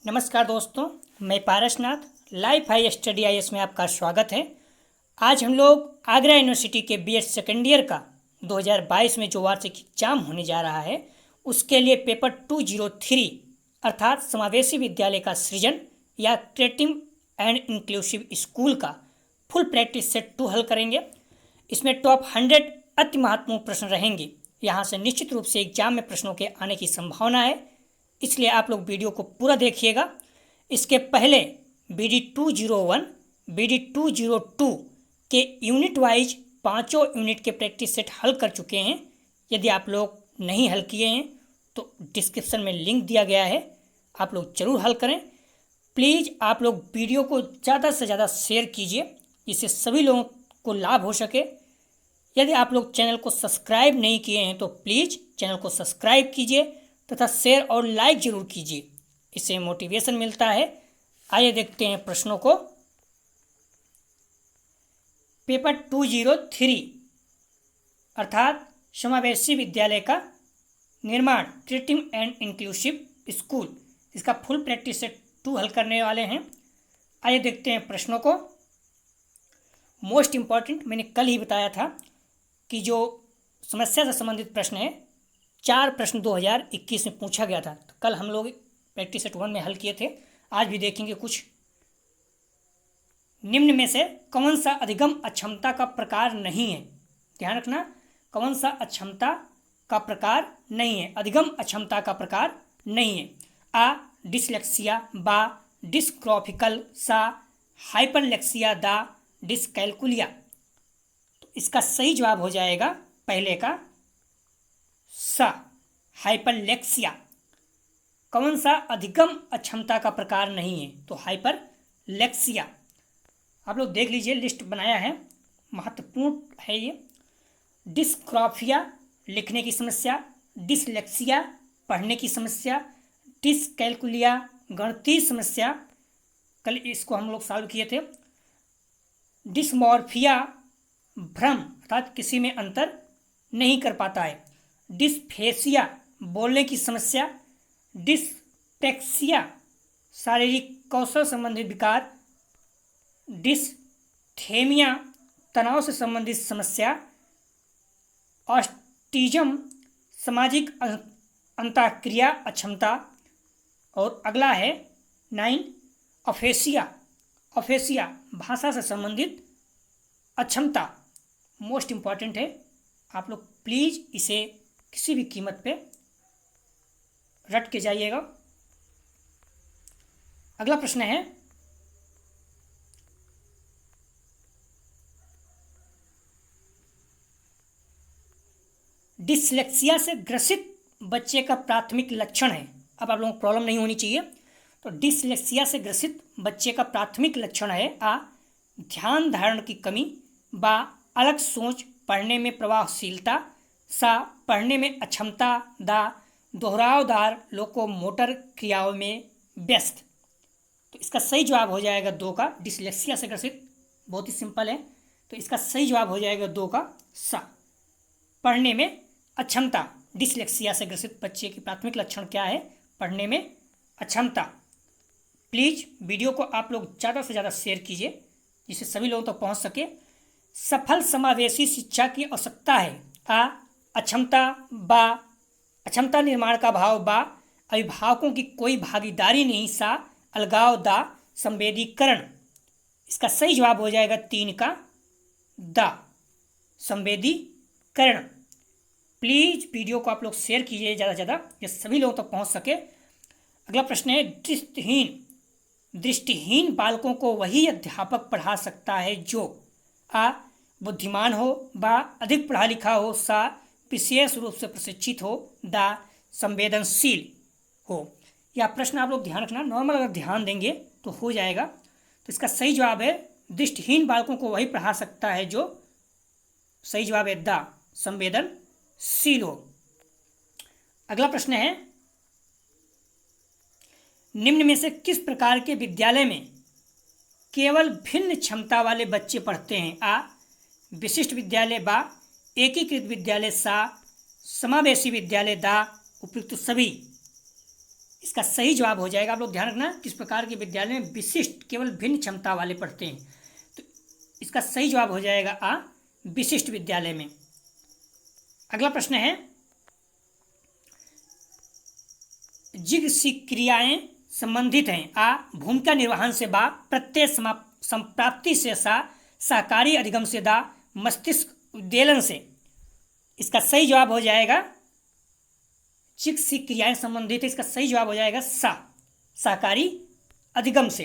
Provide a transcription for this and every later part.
नमस्कार दोस्तों, मैं Parasnath life high study IAS में आपका स्वागत है। आज हम लोग आगरा यूनिवर्सिटी के बीएड सेकेंड ईयर का 2022 में जो वार्षिक एग्जाम होने जा रहा है उसके लिए पेपर 203 अर्थात समावेशी विद्यालय का सृजन या क्रिएटिव एंड इंक्लूसिव स्कूल का फुल प्रैक्टिस सेट 2 हल करेंगे। इसमें टॉप 100 अति महत्वपूर्ण प्रश्न रहेंगे। यहाँ से निश्चित रूप से एग्जाम में प्रश्नों के आने की संभावना है, इसलिए आप लोग वीडियो को पूरा देखिएगा। इसके पहले BD 201, BD 202 के यूनिट वाइज पाँचों यूनिट के प्रैक्टिस सेट हल कर चुके हैं। यदि आप लोग नहीं हल किए हैं तो डिस्क्रिप्शन में लिंक दिया गया है, आप लोग ज़रूर हल करें। प्लीज़ आप लोग वीडियो को ज़्यादा से ज़्यादा शेयर कीजिए जिससे सभी लोगों को लाभ हो सके। यदि आप लोग चैनल को सब्सक्राइब नहीं किए हैं तो प्लीज़ चैनल को सब्सक्राइब कीजिए तथा शेयर और लाइक जरूर कीजिए, इससे मोटिवेशन मिलता है। आइए देखते हैं प्रश्नों को। पेपर 203 अर्थात समावेशी विद्यालय का निर्माण क्रिएटिव एंड इंक्लूसिव स्कूल, इसका फुल प्रैक्टिस सेट 2 हल करने वाले हैं। आइए देखते हैं प्रश्नों को। मोस्ट इम्पॉर्टेंट, मैंने कल ही बताया था कि जो समस्या से संबंधित प्रश्न है 4 प्रश्न 2021 में पूछा गया था। तो कल हम लोग प्रैक्टिस सेट 1 में हल किए थे, आज भी देखेंगे कुछ। निम्न में से कौन सा अधिगम अक्षमता का प्रकार नहीं है? ध्यान रखना, कौन सा अक्षमता का प्रकार नहीं है, अधिगम अक्षमता का प्रकार नहीं है। आ डिसलेक्सिया, बा डिस्ग्राफिकल, सा हाइपरलेक्सिया, दा डिसकैलकुलिया। तो इसका सही जवाब हो जाएगा पहले का सा, हाइपरलेक्सिया। कौन सा अधिगम अक्षमता का प्रकार नहीं है? तो हाइपरलेक्सिया। आप लोग देख लीजिए, लिस्ट बनाया है, महत्वपूर्ण है ये। डिस्ग्राफिया लिखने की समस्या, डिसलेक्सिया पढ़ने की समस्या, डिसकैलकुलिया गणितीय समस्या, कल इसको हम लोग सॉल्व किए थे। डिसमॉर्फिया भ्रम अर्थात किसी में अंतर नहीं कर पाता है। डिस्फेसिया बोलने की समस्या, डिस्पेक्सिया शारीरिक कौशल संबंधित विकार, डिस्थेमिया तनाव से संबंधित समस्या, ऑटिज्म सामाजिक अंतःक्रिया अक्षमता, और अगला है 9 अफेसिया, अफेसिया भाषा से संबंधित अक्षमता। मोस्ट इम्पॉर्टेंट है, आप लोग प्लीज़ इसे किसी भी कीमत पे रट के जाइएगा। अगला प्रश्न है डिसलेक्सिया से ग्रसित बच्चे का प्राथमिक लक्षण है। अब आप लोगों को प्रॉब्लम नहीं होनी चाहिए। तो डिसलेक्सिया से ग्रसित बच्चे का प्राथमिक लक्षण है आ ध्यान धारण की कमी, बा अलग सोच पढ़ने में प्रभावशीलता, सा पढ़ने में अक्षमता, दा दोहरावदार लोकोमोटर क्रियाओं में व्यस्त। तो इसका सही जवाब हो जाएगा 2 का डिसलेक्सिया से ग्रसित। बहुत ही सिंपल है, तो इसका सही जवाब हो जाएगा 2 का सा, पढ़ने में अक्षमता। डिसलेक्सिया से ग्रसित बच्चे की प्राथमिक लक्षण क्या है? पढ़ने में अक्षमता। प्लीज़ वीडियो को आप लोग ज़्यादा से ज़्यादा शेयर कीजिए जिससे सभी लोगों तक पहुंच सके। सफल समावेशी शिक्षा की आवश्यकता है। आ अक्षमता, बा अक्षमता निर्माण का भाव, बा अभिभावकों की कोई भागीदारी नहीं, सा अलगाव, दा संवेदीकरण। इसका सही जवाब हो जाएगा 3 का दा संवेदीकरण। प्लीज़ वीडियो को आप लोग शेयर कीजिए ज़्यादा से ज़्यादा जिससे सभी लोगों तक पहुंच सके। अगला प्रश्न है दृष्टिहीन बालकों को वही अध्यापक पढ़ा सकता है जो आ बुद्धिमान हो, बा अधिक पढ़ा लिखा हो, सा विशेष रूप से प्रशिक्षित हो, दा संवेदनशील हो। यह प्रश्न आप लोग ध्यान रखना, नॉर्मल अगर ध्यान देंगे तो हो जाएगा। तो इसका सही जवाब है दृष्टिहीन बालकों को वही पढ़ा सकता है जो, सही जवाब है दा संवेदनशील हो। अगला प्रश्न है निम्न में से किस प्रकार के विद्यालय में केवल भिन्न क्षमता वाले बच्चे पढ़ते हैं? आ विशिष्ट विद्यालय, बा एकीकृत विद्यालय, सा समावेशी विद्यालय, दा उपयुक्त सभी। इसका सही जवाब हो जाएगा, आप लोग ध्यान रखना, किस प्रकार के विद्यालय में विशिष्ट केवल भिन्न क्षमता वाले पढ़ते हैं, तो इसका सही जवाब हो जाएगा आ, विशिष्ट विद्यालय में। अगला प्रश्न है, जिग सी क्रियाएं संबंधित हैं, आ भूमिका निर्वहन से, बा प्रत्यय संप्राप्ति से, सा सहकारी अधिगम से, दा मस्तिष्क उद्वेलन से। इसका सही जवाब हो जाएगा, चिक सी क्रियाएं संबंधित है, इसका सही जवाब हो जाएगा सा, सहकारी अधिगम से।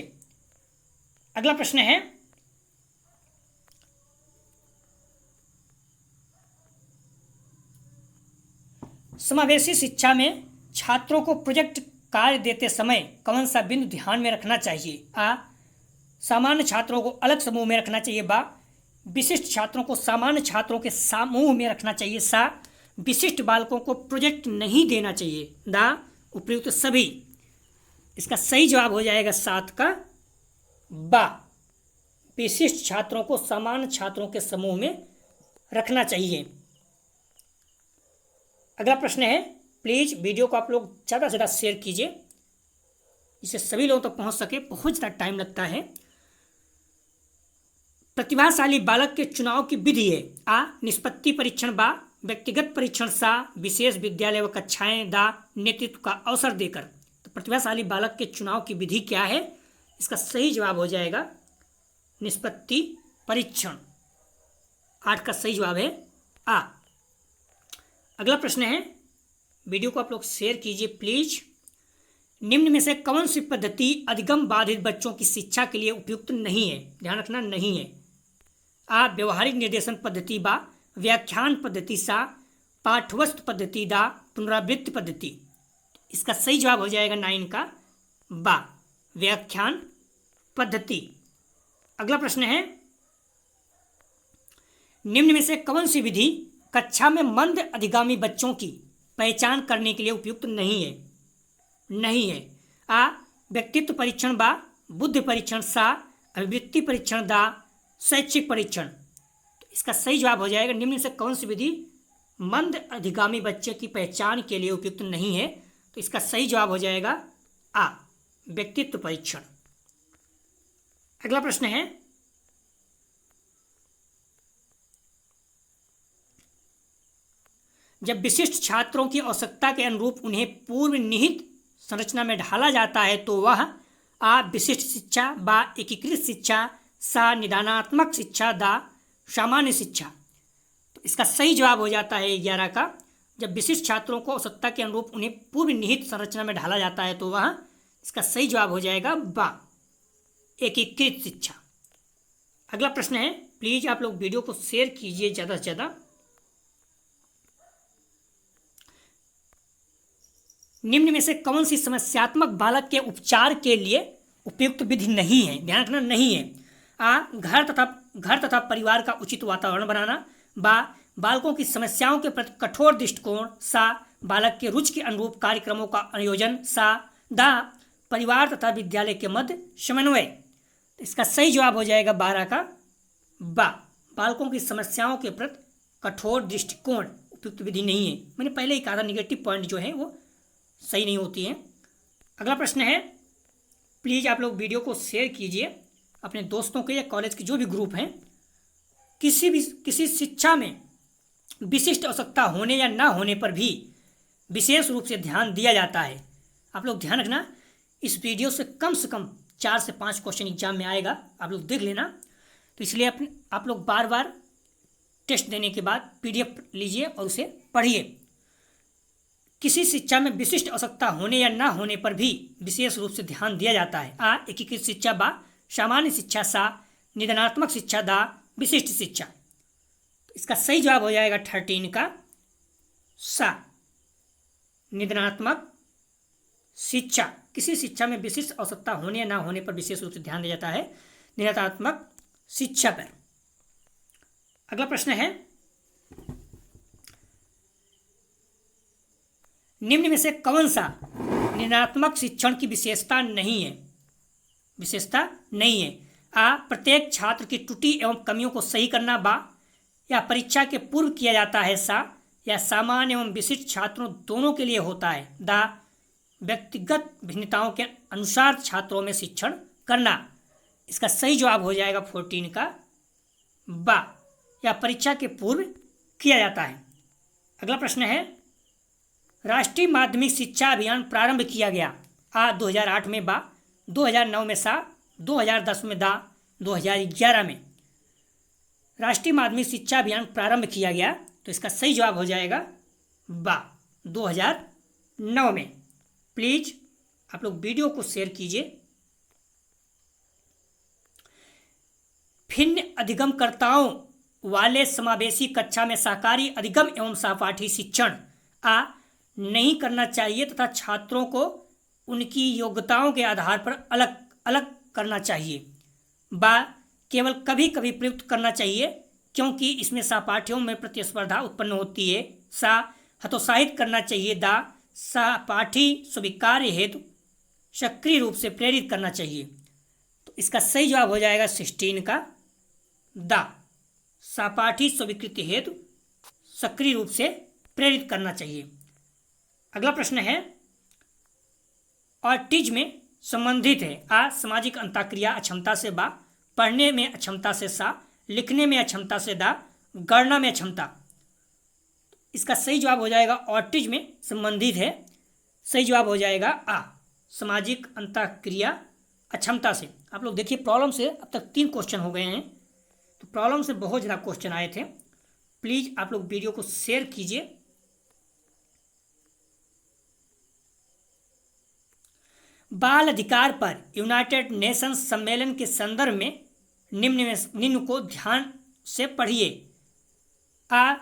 अगला प्रश्न है, समावेशी शिक्षा में छात्रों को प्रोजेक्ट कार्य देते समय कौन सा बिंदु ध्यान में रखना चाहिए? आ सामान्य छात्रों को अलग समूह में रखना चाहिए, बा विशिष्ट छात्रों को सामान्य छात्रों के समूह में रखना चाहिए, सा विशिष्ट बालकों को प्रोजेक्ट नहीं देना चाहिए, दा उपयुक्त सभी। इसका सही जवाब हो जाएगा 7 का बा, विशिष्ट छात्रों को सामान्य छात्रों के समूह में रखना चाहिए। अगला प्रश्न है, प्लीज वीडियो को आप लोग ज़्यादा से ज़्यादा शेयर कीजिए, जिससे सभी लोगों तक पहुंच सके, बहुत ज़्यादा टाइम लगता है। प्रतिभाशाली बालक के चुनाव की विधि है, आ निष्पत्ति परीक्षण, बा व्यक्तिगत परीक्षण, सा विशेष विद्यालय व कक्षाएं, दा नेतृत्व का अवसर देकर। तो प्रतिभाशाली बालक के चुनाव की विधि क्या है? इसका सही जवाब हो जाएगा निष्पत्ति परीक्षण। 8 का सही जवाब है आ। अगला प्रश्न है, वीडियो को आप लोग शेयर कीजिए प्लीज। निम्न में से कौन सी पद्धति अधिगम बाधित बच्चों की शिक्षा के लिए उपयुक्त नहीं है? ध्यान रखना, नहीं है। आ व्यवहारिक निर्देशन पद्धति, बा व्याख्यान पद्धति, सा पाठ्यवस्तु पद्धति, दा पुनरावृत्ति पद्धति। इसका सही जवाब हो जाएगा 9 का बा, व्याख्यान पद्धति। अगला प्रश्न है, निम्न में से कौन सी विधि कक्षा में मंद अधिगामी बच्चों की पहचान करने के लिए उपयुक्त नहीं है? नहीं है। आ व्यक्तित्व परीक्षण, बा बुद्धि परीक्षण, सा अभिवृत्ति परीक्षण, दा शैक्षिक परीक्षण। तो इसका सही जवाब हो जाएगा, निम्न से कौन सी विधि मंद अधिगामी बच्चे की पहचान के लिए उपयुक्त नहीं है? तो इसका सही जवाब हो जाएगा आ, व्यक्तित्व परीक्षण। अगला प्रश्न है, जब विशिष्ट छात्रों की आवश्यकता के अनुरूप उन्हें पूर्व निहित संरचना में ढाला जाता है तो वह आ विशिष्ट शिक्षा, बा एकीकृत शिक्षा, सा निदानात्मक शिक्षा, दा सामान्य शिक्षा। तो इसका सही जवाब हो जाता है 11 का, जब विशिष्ट छात्रों को आवश्यकता के अनुरूप उन्हें पूर्व निहित संरचना में ढाला जाता है तो वह, इसका सही जवाब हो जाएगा बा, एकीकृत शिक्षा। अगला प्रश्न है, प्लीज आप लोग वीडियो को शेयर कीजिए ज़्यादा से ज़्यादा। निम्न में से कौन सी समस्यात्मक बालक के उपचार के लिए उपयुक्त विधि नहीं है? ध्यान रखना, नहीं है। आ घर तथा परिवार का उचित वातावरण बनाना, बा बालकों की समस्याओं के प्रति कठोर दृष्टिकोण, सा बालक के रुचि के अनुरूप कार्यक्रमों का आयोजन, सा दा परिवार तथा विद्यालय के मध्य समन्वय। इसका सही जवाब हो जाएगा 12 का बा, बालकों की समस्याओं के प्रति कठोर दृष्टिकोण उपयुक्त विधि नहीं है। मैंने पहले ही कहा था, निगेटिव पॉइंट जो है वो सही नहीं होती है। अगला प्रश्न है, प्लीज़ आप लोग वीडियो को शेयर कीजिए अपने दोस्तों के या कॉलेज के जो भी ग्रुप हैं। किसी शिक्षा में विशिष्ट आवश्यकता होने या ना होने पर भी विशेष रूप से ध्यान दिया जाता है। आप लोग ध्यान रखना, इस वीडियो से कम 4 से 5 क्वेश्चन एग्जाम में आएगा, आप लोग देख लेना। तो इसलिए आप लोग बार बार टेस्ट देने के बाद PDF लीजिए और उसे पढ़िए। किसी शिक्षा में विशिष्ट आवश्यकता होने या ना होने पर भी विशेष रूप से ध्यान दिया जाता है। आ एकीकृत शिक्षा, बा सामान्य शिक्षा, सा निदानात्मक शिक्षा, दा विशिष्ट शिक्षा। तो इसका सही जवाब हो जाएगा 13 का सा, निदानात्मक शिक्षा। किसी शिक्षा में विशिष्ट आवश्यकता होने या ना होने पर विशेष रूप से ध्यान दिया जाता है, निदानात्मक शिक्षा पर। अगला प्रश्न है, निम्न में से कौन सा निदानात्मक शिक्षण की विशेषता नहीं है? विशेषता नहीं है। आ प्रत्येक छात्र की त्रुटि एवं कमियों को सही करना, बा या परीक्षा के पूर्व किया जाता है, सा या सामान्य एवं विशिष्ट छात्रों दोनों के लिए होता है, दा व्यक्तिगत भिन्नताओं के अनुसार छात्रों में शिक्षण करना। इसका सही जवाब हो जाएगा 14 का बा, या परीक्षा के पूर्व किया जाता है। अगला प्रश्न है, राष्ट्रीय माध्यमिक शिक्षा अभियान प्रारंभ किया गया। आ 2008 में, बा 2009 में, सा 2010 में, दा 2011 में। राष्ट्रीय माध्यमिक शिक्षा अभियान प्रारंभ किया गया, तो इसका सही जवाब हो जाएगा बा 2009 में। प्लीज आप लोग वीडियो को शेयर कीजिए। भिन्न अधिगमकर्ताओं वाले समावेशी कक्षा में सहकारी अधिगम एवं सहपाठी शिक्षण आ नहीं करना चाहिए तथा छात्रों को उनकी योग्यताओं के आधार पर अलग अलग करना चाहिए। बा केवल कभी कभी प्रयुक्त करना चाहिए क्योंकि इसमें सहपाठियों में प्रतिस्पर्धा उत्पन्न होती है। सा हतोत्साहित करना चाहिए। दा सहपाठी स्वीकार्य हेतु सक्रिय रूप से प्रेरित करना चाहिए। तो इसका सही जवाब हो जाएगा 16 का दा, सहपाठी स्वीकृति हेतु सक्रिय रूप से प्रेरित करना चाहिए। अगला प्रश्न है, ऑटिज्म में संबंधित है। आ सामाजिक अंतःक्रिया अक्षमता से, बा पढ़ने में अक्षमता से, सा लिखने में अक्षमता से, दा गणना में अक्षमता। इसका सही जवाब हो जाएगा ऑटिज्म में संबंधित है। सही जवाब हो जाएगा आ, सामाजिक अंतःक्रिया अक्षमता से। आप लोग देखिए, प्रॉब्लम से अब तक 3 क्वेश्चन हो गए हैं, तो प्रॉब्लम से बहुत ज़्यादा क्वेश्चन आए थे। प्लीज़ आप लोग वीडियो को शेयर कीजिए। बाल अधिकार पर यूनाइटेड नेशंस सम्मेलन के संदर्भ में निम्न को ध्यान से पढ़िए। आ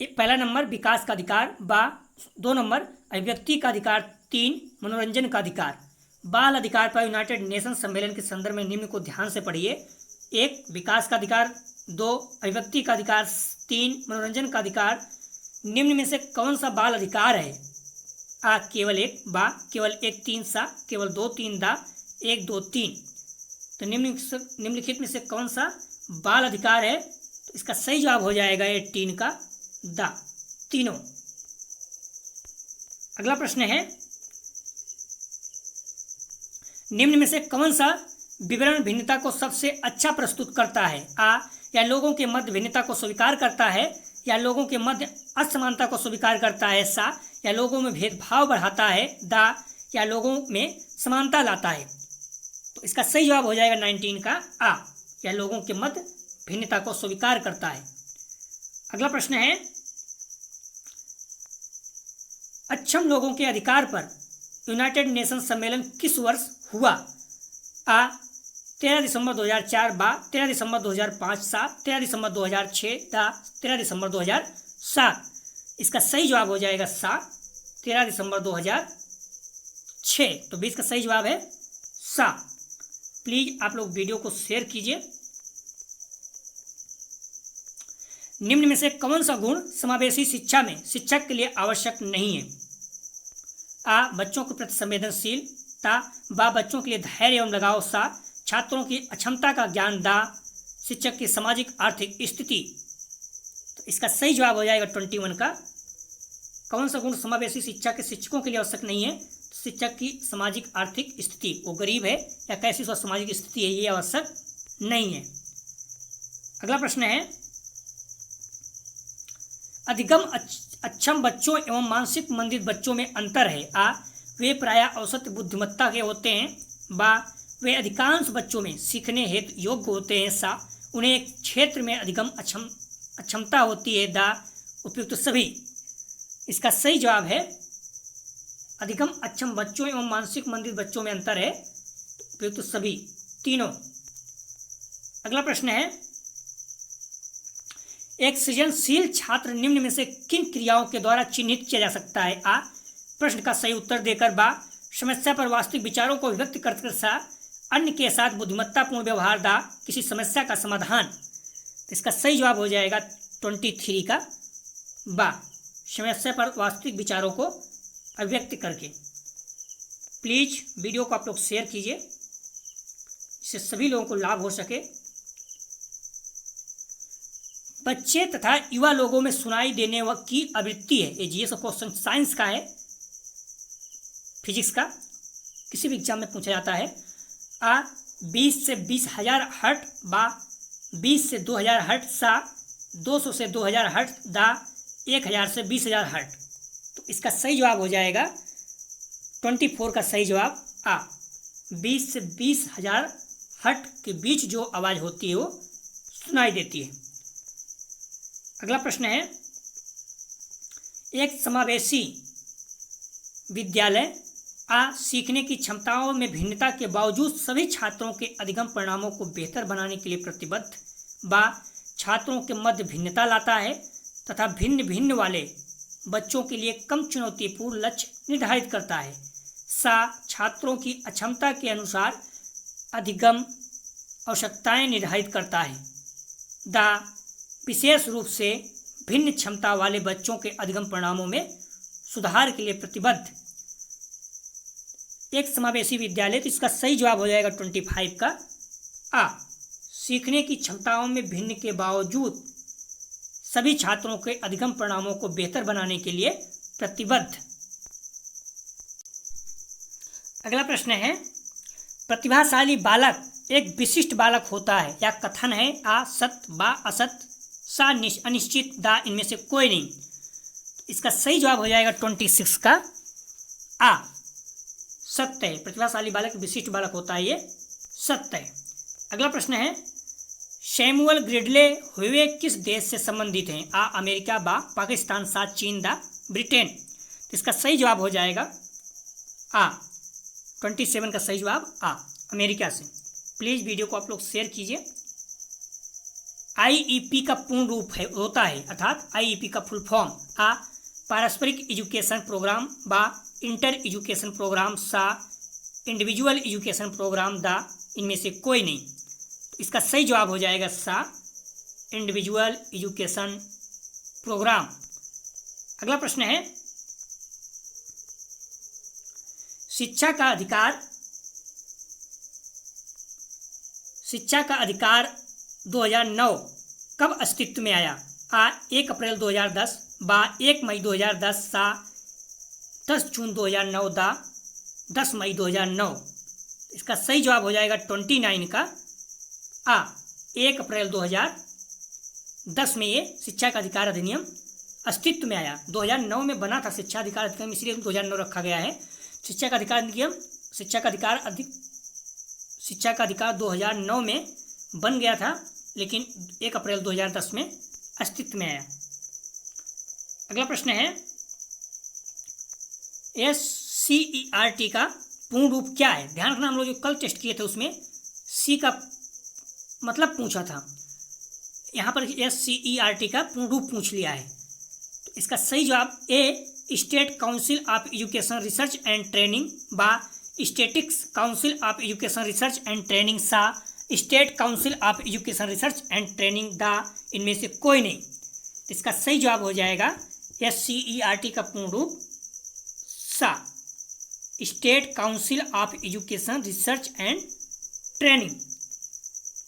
पहला नंबर विकास का अधिकार, बा 2 नंबर अभिव्यक्ति का अधिकार, 3 मनोरंजन का अधिकार। बाल अधिकार पर यूनाइटेड नेशंस सम्मेलन के संदर्भ में निम्न को ध्यान से पढ़िए। 1 विकास का अधिकार, 2 अभिव्यक्ति का अधिकार, 3 मनोरंजन का अधिकार। निम्न में से कौन सा बाल अधिकार है? आ केवल 1, बा केवल 1, 3, सा केवल 2, 3, दा 1, 2, 3। तो निम्नलिखित में से कौन सा बाल अधिकार है? तो इसका सही जवाब हो जाएगा 18 का दा, तीनों। अगला प्रश्न है, निम्न में से कौन सा विवरण भिन्नता को सबसे अच्छा प्रस्तुत करता है? आ या लोगों के मध्य भिन्नता को स्वीकार करता है, या लोगों के मध्य असमानता को स्वीकार करता है, सा या लोगों में भेदभाव बढ़ाता है, दा या लोगों में समानता लाता है। तो इसका सही जवाब हो जाएगा 19 का आ, या लोगों के मध्य भिन्नता को स्वीकार करता है। अगला प्रश्न है, अक्षम लोगों के अधिकार पर यूनाइटेड नेशंस सम्मेलन किस वर्ष हुआ? आ 13 दिसंबर 2004, बा 13 दिसंबर 2005, सा 13 दिसंबर 2006, दा 13 दिसंबर 2007। इसका सही जवाब हो जाएगा सा 13 दिसंबर 2006। तो 20 का सही जवाब है सा। प्लीज आप लोग वीडियो को शेयर कीजिए। निम्न में से कौन सा गुण समावेशी शिक्षा में शिक्षक के लिए आवश्यक नहीं है? आ बच्चों के प्रति संवेदनशील, ता बा बच्चों के लिए धैर्य एवं लगाव, सा छात्रों की अक्षमता का ज्ञान, दा शिक्षक की सामाजिक आर्थिक स्थिति। तो इसका सही जवाब हो जाएगा 21 का। कौन सा गुण समावेशी शिक्षा के शिक्षकों के लिए आवश्यक नहीं है? शिक्षक की सामाजिक आर्थिक स्थिति, वो गरीब है या कैसी सामाजिक स्थिति है, ये आवश्यक नहीं है। अगला प्रश्न है, अधिगम अक्षम बच्चों एवं मानसिक मंदित बच्चों में अंतर है। आ वे प्रायः औसत बुद्धिमत्ता के होते हैं, बा वे अधिकांश बच्चों में सीखने हेतु योग्य होते हैं, सा उन्हें एक क्षेत्र में अधिगम अक्षमता होती है, दा उपयुक्त सभी। इसका सही जवाब है अधिगम अक्षम बच्चों एवं मानसिक मंदित बच्चों में अंतर है, उपयुक्त सभी, तीनों। अगला प्रश्न है, एक सृजनशील छात्र निम्न में से किन क्रियाओं के द्वारा चिन्हित किया जा सकता है? आ प्रश्न का सही उत्तर देकर, बा समस्या पर वास्तविक विचारों को व्यक्त कर, सा अन्य के साथ बुद्धिमत्तापूर्ण व्यवहार, दा किसी समस्या का समाधान। तो इसका सही जवाब हो जाएगा 23 का बा, समस्या पर वास्तविक विचारों को अभिव्यक्त करके। प्लीज वीडियो को आप लोग शेयर कीजिए जिससे सभी लोगों को लाभ हो सके। बच्चे तथा युवा लोगों में सुनाई देने की आवृत्ति है, ये जीएस क्वेश्चन साइंस का है। फिजिक्स का किसी भी एग्जाम में पूछा जाता है। आ 20 से 20,000 हर्ट बा 20 से 2,000 हर्ट सा 200 से 2,000 हर्ट दा 1,000 से 20,000 हर्ट। तो इसका सही जवाब हो जाएगा 24 का सही जवाब आ। 20 से 20,000 हर्ट के बीच जो आवाज़ होती है वो सुनाई देती है। अगला प्रश्न है, एक समावेशी विद्यालय सीखने की क्षमताओं में भिन्नता के बावजूद सभी छात्रों के अधिगम परिणामों को बेहतर बनाने के लिए प्रतिबद्ध बा छात्रों के मध्य भिन्नता लाता है तथा भिन्न भिन्न वाले बच्चों के लिए कम चुनौतीपूर्ण लक्ष्य निर्धारित करता है। सा छात्रों की अक्षमता के अनुसार अधिगम आवश्यकताएं निर्धारित करता है। दा विशेष रूप से भिन्न क्षमता वाले बच्चों के अधिगम परिणामों में सुधार के लिए प्रतिबद्ध। एक समावेशी विद्यालय, तो इसका सही जवाब हो जाएगा 25 का आ। सीखने की क्षमताओं में भिन्न के बावजूद सभी छात्रों के अधिगम परिणामों को बेहतर बनाने के लिए प्रतिबद्ध। अगला प्रश्न है, प्रतिभाशाली बालक एक विशिष्ट बालक होता है। या कथन है आ सत बा असत सा अनिश्चित दा इनमें से कोई नहीं। इसका सही जवाब हो जाएगा 26 का आ। सत्य है, प्रतिभाशाली बालक विशिष्ट बालक होता है, ये सत्य है। अगला प्रश्न है, सैमुअल ग्रिडले हुए किस देश से संबंधित हैं। आ अमेरिका बा पाकिस्तान सा चीन दा ब्रिटेन। तो इसका सही जवाब हो जाएगा आ। 27 का सही जवाब आ, अमेरिका से। प्लीज़ वीडियो को आप लोग शेयर कीजिए। आईईपी का पूर्ण रूप होता है, अर्थात आईईपी का फुल फॉर्म आ पारस्परिक एजुकेशन प्रोग्राम बा इंटर एजुकेशन प्रोग्राम सा इंडिविजुअल एजुकेशन प्रोग्राम दा इनमें से कोई नहीं। तो इसका सही जवाब हो जाएगा सा इंडिविजुअल एजुकेशन प्रोग्राम। अगला प्रश्न है, शिक्षा का अधिकार 2009 कब अस्तित्व में आया। आ 1 अप्रैल 2010 बा 1 मई 2010 सा 10 जून 2009 दा 10 मई 2009। इसका सही जवाब हो जाएगा 29 का आ। 1 अप्रैल 2010 में ये शिक्षा का अधिकार अधिनियम अस्तित्व में आया। 2009 में बना था शिक्षा अधिकार अधिनियम, इसलिए 2009 रखा गया है। शिक्षा का अधिकार अधिनियम शिक्षा का अधिकार 2009 में बन गया था, लेकिन 1 अप्रैल 2010 में अस्तित्व में आया। अगला प्रश्न है, SCERT का पूर्ण रूप क्या है। ध्यान रखना, हम लोग जो कल टेस्ट किए थे उसमें सी का मतलब पूछा था, यहाँ पर SCERT का पूर्ण रूप पूछ लिया है। तो इसका सही जवाब A state council of education research and training बा statics council of education research and training सा state council of education research and training दा इनमें से कोई नहीं। तो इसका सही जवाब हो जाएगा SCERT का पूर्ण रूप सा state council of education research and training.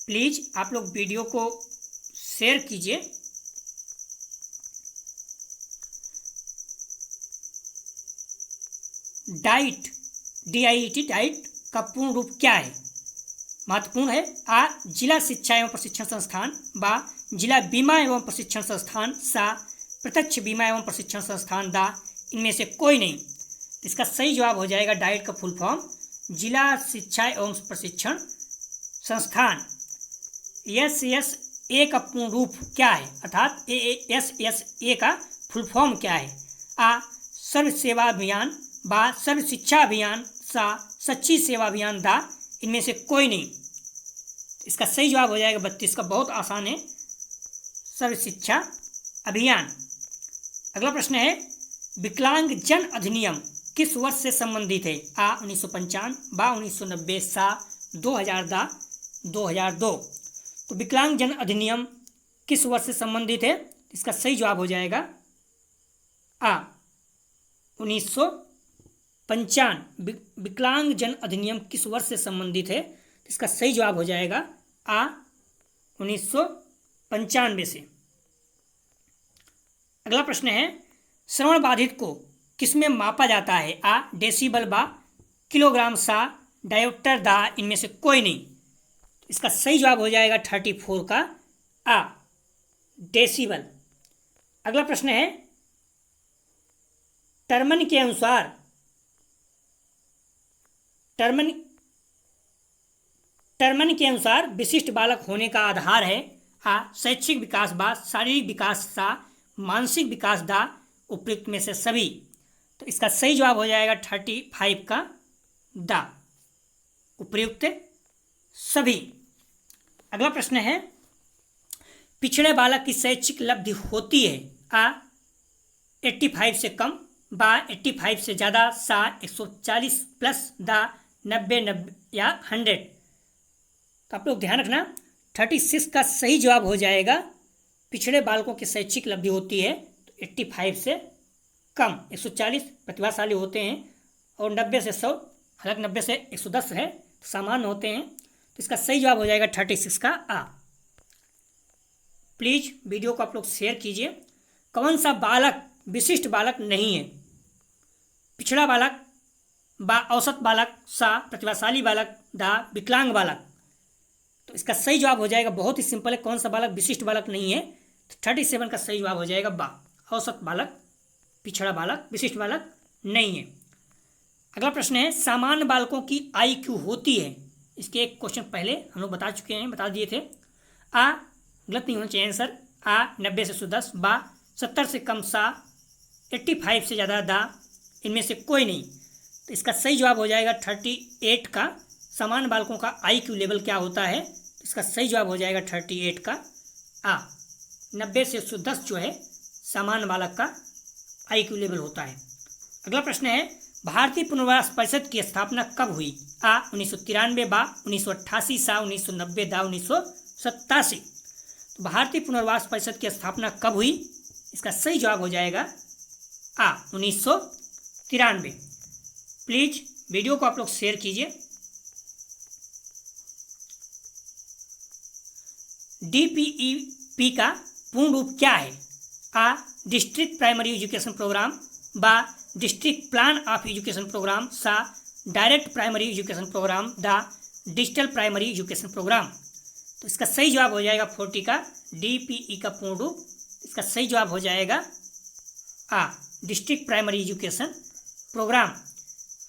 Please आप लोग वीडियो को शेयर कीजिए। डाइट DIET डाइट का पूर्ण रूप क्या है। महत्वपूर्ण है। आ जिला शिक्षा एवं प्रशिक्षण संस्थान बा जिला बीमा एवं प्रशिक्षण संस्थान सा प्रत्यक्ष बीमा एवं प्रशिक्षण संस्थान दा इनमें से कोई नहीं। इसका सही जवाब हो जाएगा डाइट का फुल फॉर्म जिला शिक्षा एवं प्रशिक्षण संस्थान। SSA का पूर्ण रूप क्या है, अर्थात SSA का फुल फॉर्म क्या है। आ सर्व सेवा अभियान बा सर्व शिक्षा अभियान सा सच्ची सेवा अभियान दा इनमें से कोई नहीं। इसका सही जवाब हो जाएगा 32 का, बहुत आसान है, सर्व शिक्षा अभियान। अगला प्रश्न है, विकलांग जन अधिनियम किस वर्ष से संबंधित है। आ 1955 बा 1990 सा 2000 दा 2002। तो विकलांग जन अधिनियम किस वर्ष से संबंधित है। इसका सही जवाब हो जाएगा आ 1955। विकलांग जन अधिनियम किस वर्ष से संबंधित है। इसका सही जवाब हो जाएगा आ 1995 से। अगला प्रश्न है, श्रवण बाधित को किसमें मापा जाता है? आ डेसिबल, बा किलोग्राम, सा डायोप्टर, दा इनमें से कोई नहीं। इसका सही जवाब हो जाएगा 34 का आ डेसिबल। अगला प्रश्न है, टर्मन के अनुसार टर्मन के अनुसार विशिष्ट बालक होने का आधार है? आ शैक्षिक विकास, बा शारीरिक विकास, सा मानसिक विकास, दा उपयुक्त में से सभी। तो इसका सही जवाब हो जाएगा 35 का दा उपयुक्त सभी। अगला प्रश्न है, पिछड़े बालक की शैक्षिक लब्धि होती है? आ 85 से कम, बा 85 से ज़्यादा, सा 140 प्लस, दा 90 या 100। तो आप लोग ध्यान रखना, 36 का सही जवाब हो जाएगा पिछड़े बालकों की शैक्षिक लब्धि होती है तो 85 से कम। 140 प्रतिभाशाली होते हैं और 90 से 100, हालांकि 90 से 110 है तो सामान्य होते हैं। तो इसका सही जवाब हो जाएगा 36 का आ। प्लीज़ वीडियो को आप लोग शेयर कीजिए। कौन सा बालक विशिष्ट बालक नहीं है? पिछड़ा बालक, बा औसत बालक, सा प्रतिभाशाली बालक, दा विकलांग बालक। तो इसका सही जवाब हो जाएगा, बहुत ही सिंपल है, कौन सा बालक विशिष्ट बालक नहीं है? तो 37 का सही जवाब हो जाएगा बा औसत बालक, पिछड़ा बालक, विशिष्ट बालक नहीं है। अगला प्रश्न है, सामान्य बालकों की IQ होती है? इसके एक क्वेश्चन पहले हम लोग बता चुके हैं, बता दिए थे। आ गलत नहीं होना चाहिए आंसर। आ 90 से 110, बा 70 से कम, सा 85 से ज़्यादा, दा इनमें से कोई नहीं। तो इसका सही जवाब हो जाएगा 38 का। सामान्य बालकों का IQ लेवल क्या होता है? तो इसका सही जवाब हो जाएगा 38 का आ। 90 से 110 जो है सामान्य बालक का IQ लेवल होता है। अगला प्रश्न है, भारतीय पुनर्वास परिषद की स्थापना कब हुई? आ 1993, बा 1988, सा 1990, दा 1987। तो भारतीय पुनर्वास परिषद की स्थापना कब हुई? इसका सही जवाब हो जाएगा आ 1993। प्लीज वीडियो को आप लोग शेयर कीजिए। DPEP का पूर्ण रूप क्या है? A district primary education program, b district plan of education program, c direct primary education program, d digital primary education program. तो इसका सही जवाब हो जाएगा 40 का DPE का पूर्ण रूप। इसका सही जवाब हो जाएगा आ डिस्ट्रिक्ट प्राइमरी एजुकेशन प्रोग्राम।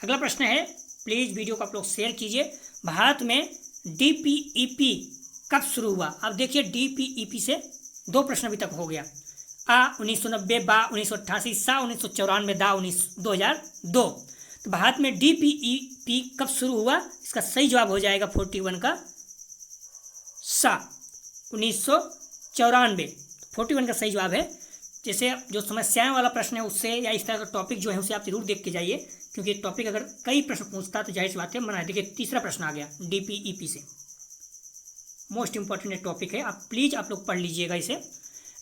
अगला प्रश्न है, प्लीज़ वीडियो को आप लोग शेयर कीजिए। भारत में DPEP कब शुरू हुआ? अब देखिए, DPEP से 2 प्रश्न अभी तक हो गया। आ 1990, बा 1988, सा 1994, दा 2002। तो भारत में DPEP कब शुरू हुआ? इसका सही जवाब हो जाएगा 41 का सा 1994। 41 का सही जवाब है। जैसे जो समस्याएं वाला प्रश्न है उससे, या इस तरह का टॉपिक जो है उसे आप जरूर देख के जाइए, क्योंकि टॉपिक अगर कई प्रश्न पूछता तो जाहिर सी बात है मना। देखिए, तीसरा प्रश्न आ गया DPEP से, मोस्ट इंपॉर्टेंट टॉपिक है। आप प्लीज आप लोग पढ़ लीजिएगा इसे।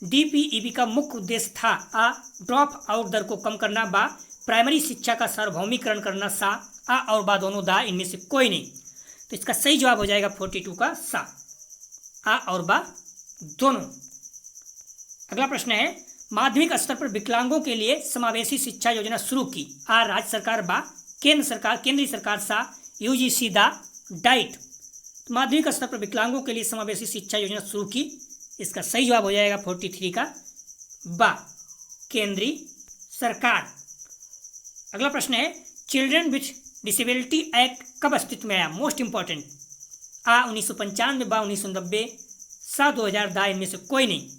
DPEP का मुख्य उद्देश्य था आ ड्रॉप आउट दर को कम करना, बा प्राइमरी शिक्षा का सार्वभौमिकरण करना, सा आ और बा दोनों, दा इनमें से कोई नहीं। तो इसका सही जवाब हो जाएगा 42 का सा आ और बा दोनों। अगला प्रश्न है, माध्यमिक स्तर पर विकलांगों के लिए समावेशी शिक्षा योजना शुरू की? आ राज्य सरकार, बा केंद्र सरकार, केंद्रीय सरकार, सा UGC, दा डाइट। तो माध्यमिक स्तर पर विकलांगों के लिए समावेशी शिक्षा योजना शुरू की। इसका सही जवाब हो जाएगा 43 का बा केंद्रीय सरकार। अगला प्रश्न है, चिल्ड्रन विथ डिसेबिलिटी एक्ट कब अस्तित्व में आया? Most important. आ 1995, बा 1990, सा 2000, दा इनमें से कोई नहीं।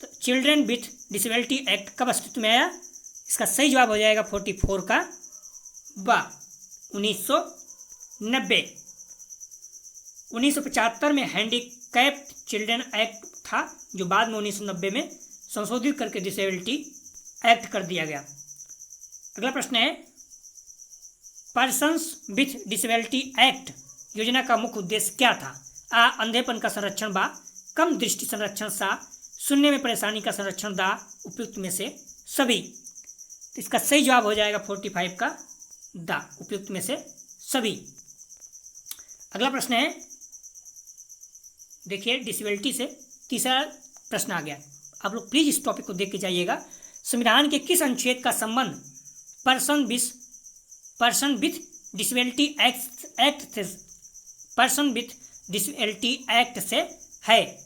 तो चिल्ड्रन विथ डिसेबिलिटी एक्ट कब अस्तित्व में आया? इसका सही जवाब हो जाएगा 44 का बा 1990। 1975 में हैंडीकैप्ड चिल्ड्रन एक्ट था, जो बाद में 1990 में संशोधित करके डिसेबिलिटी एक्ट कर दिया गया। अगला प्रश्न है, पर्सन्स विथ डिसेबिलिटी एक्ट योजना का मुख्य उद्देश्य क्या था? आ अंधेपन का संरक्षण, बा कम दृष्टि संरक्षण, सा सुनने में परेशानी का संरक्षण, दा उपयुक्त में से सभी। तो इसका सही जवाब हो जाएगा 45 का दा उपयुक्त में से सभी। अगला प्रश्न है, देखिए, डिसेबिलिटी से तीसरा प्रश्न आ गया। आप लोग प्लीज इस टॉपिक को देख के जाइएगा। संविधान के किस अनुच्छेद का संबंध person with disability act person with disability act से है।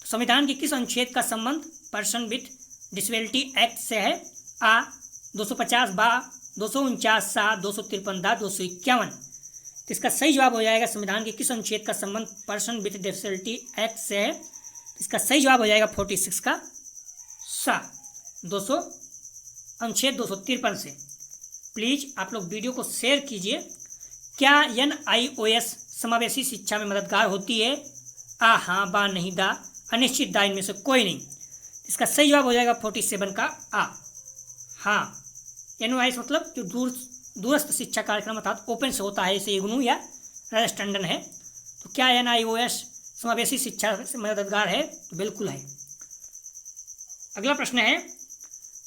संविधान के किस अनुच्छेद का संबंध पर्सन विथ डिसेबिलिटी एक्ट से है? आ 250 बा, 249 सा, 253 दा, 251। तो इसका सही जवाब हो जाएगा संविधान के किस अनुच्छेद का संबंध पर्सन विथ डिसेबिलिटी एक्ट से है? इसका सही जवाब हो जाएगा 46 का सा, अनुच्छेद 253 से। प्लीज आप लोग वीडियो को शेयर कीजिए। क्या NIOS समावेशी शिक्षा में मददगार होती है? आ हाँ, बा नहीं, दा, अनिश्चित दा, इनमें से कोई नहीं। इसका सही जवाब हो जाएगा 47 का आ हाँ। NIOS मतलब जो दूरस्थ शिक्षा कार्यक्रम अर्थात ओपन से होता है, इसे इग्नू या राजस्थान टंडन है। तो क्या NIOS समावेशी शिक्षा से मददगार है? तो बिल्कुल है। अगला प्रश्न है,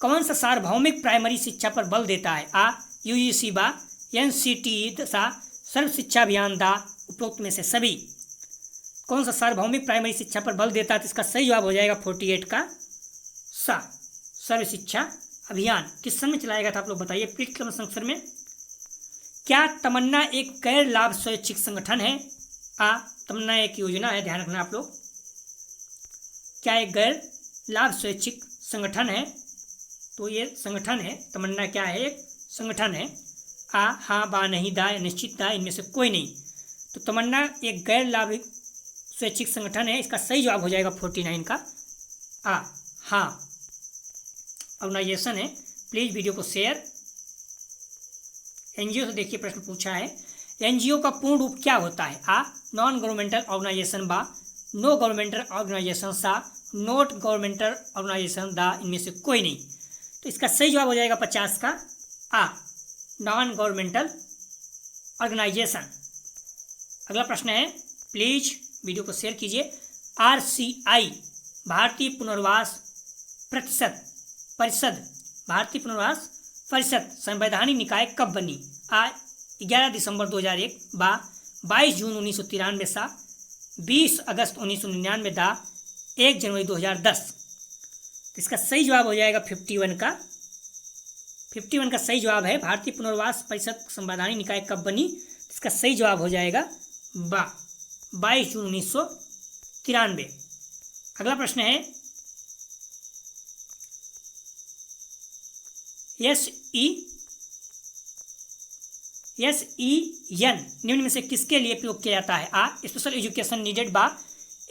कौन सा सार्वभौमिक प्राइमरी शिक्षा पर बल देता है? आ UGC बा, NCTE सा, सर्व शिक्षा अभियान दा, उपरोक्त में से सभी। कौन सा सार्वभौमिक प्राइमरी शिक्षा पर बल देता है? तो इसका सही जवाब हो जाएगा 48 का सा, सर्व शिक्षा अभियान। किस सन में चलाया गया था आप लोग बताइए पीठ संवत्सर में। क्या तमन्ना एक गैर लाभ स्वैच्छिक संगठन है? आ तमन्ना एक योजना है, ध्यान रखना आप लोग। क्या एक गैर लाभ स्वैच्छिक संगठन है? तो ये संगठन है। तमन्ना क्या है? एक संगठन है। आ हाँ, बा नहीं, दा, निश्चित दा, इनमें से कोई नहीं। तो तमन्ना एक गैर लाभ स्वैच्छिक संगठन है। इसका सही जवाब हो जाएगा 49 का आ हाँ। ऑर्गेनाइजेशन है। प्लीज वीडियो को शेयर। NGO से देखिए प्रश्न पूछा है, NGO का पूर्ण रूप क्या होता है? आ नॉन गवर्नमेंटल ऑर्गेनाइजेशन बा, नो गवर्नमेंटल ऑर्गेनाइजेशन सा, नॉट गवर्नमेंटल ऑर्गेनाइजेशन दा, इनमें से कोई नहीं। तो इसका सही जवाब हो जाएगा 50 का आ नॉन गवर्नमेंटल ऑर्गेनाइजेशन। अगला प्रश्न है, प्लीज वीडियो को शेयर कीजिए। RCI भारतीय पुनर्वास परिषद भारतीय पुनर्वास परिषद संवैधानिक निकाय कब बनी? आ 11 दिसंबर 2001 बा, 22 जून 1993 सा, 20 अगस्त 1999 दा, 1 जनवरी 2010। इसका सही जवाब हो जाएगा 51 का सही जवाब है भारतीय पुनर्वास परिषद संवैधानिक निकाय कब बनी? इसका सही जवाब हो जाएगा 22 जून 1993। अगला प्रश्न है, SEN निम्न में से किसके लिए प्रयोग किया जाता है? आ स्पेशल एजुकेशन नीडेड बा,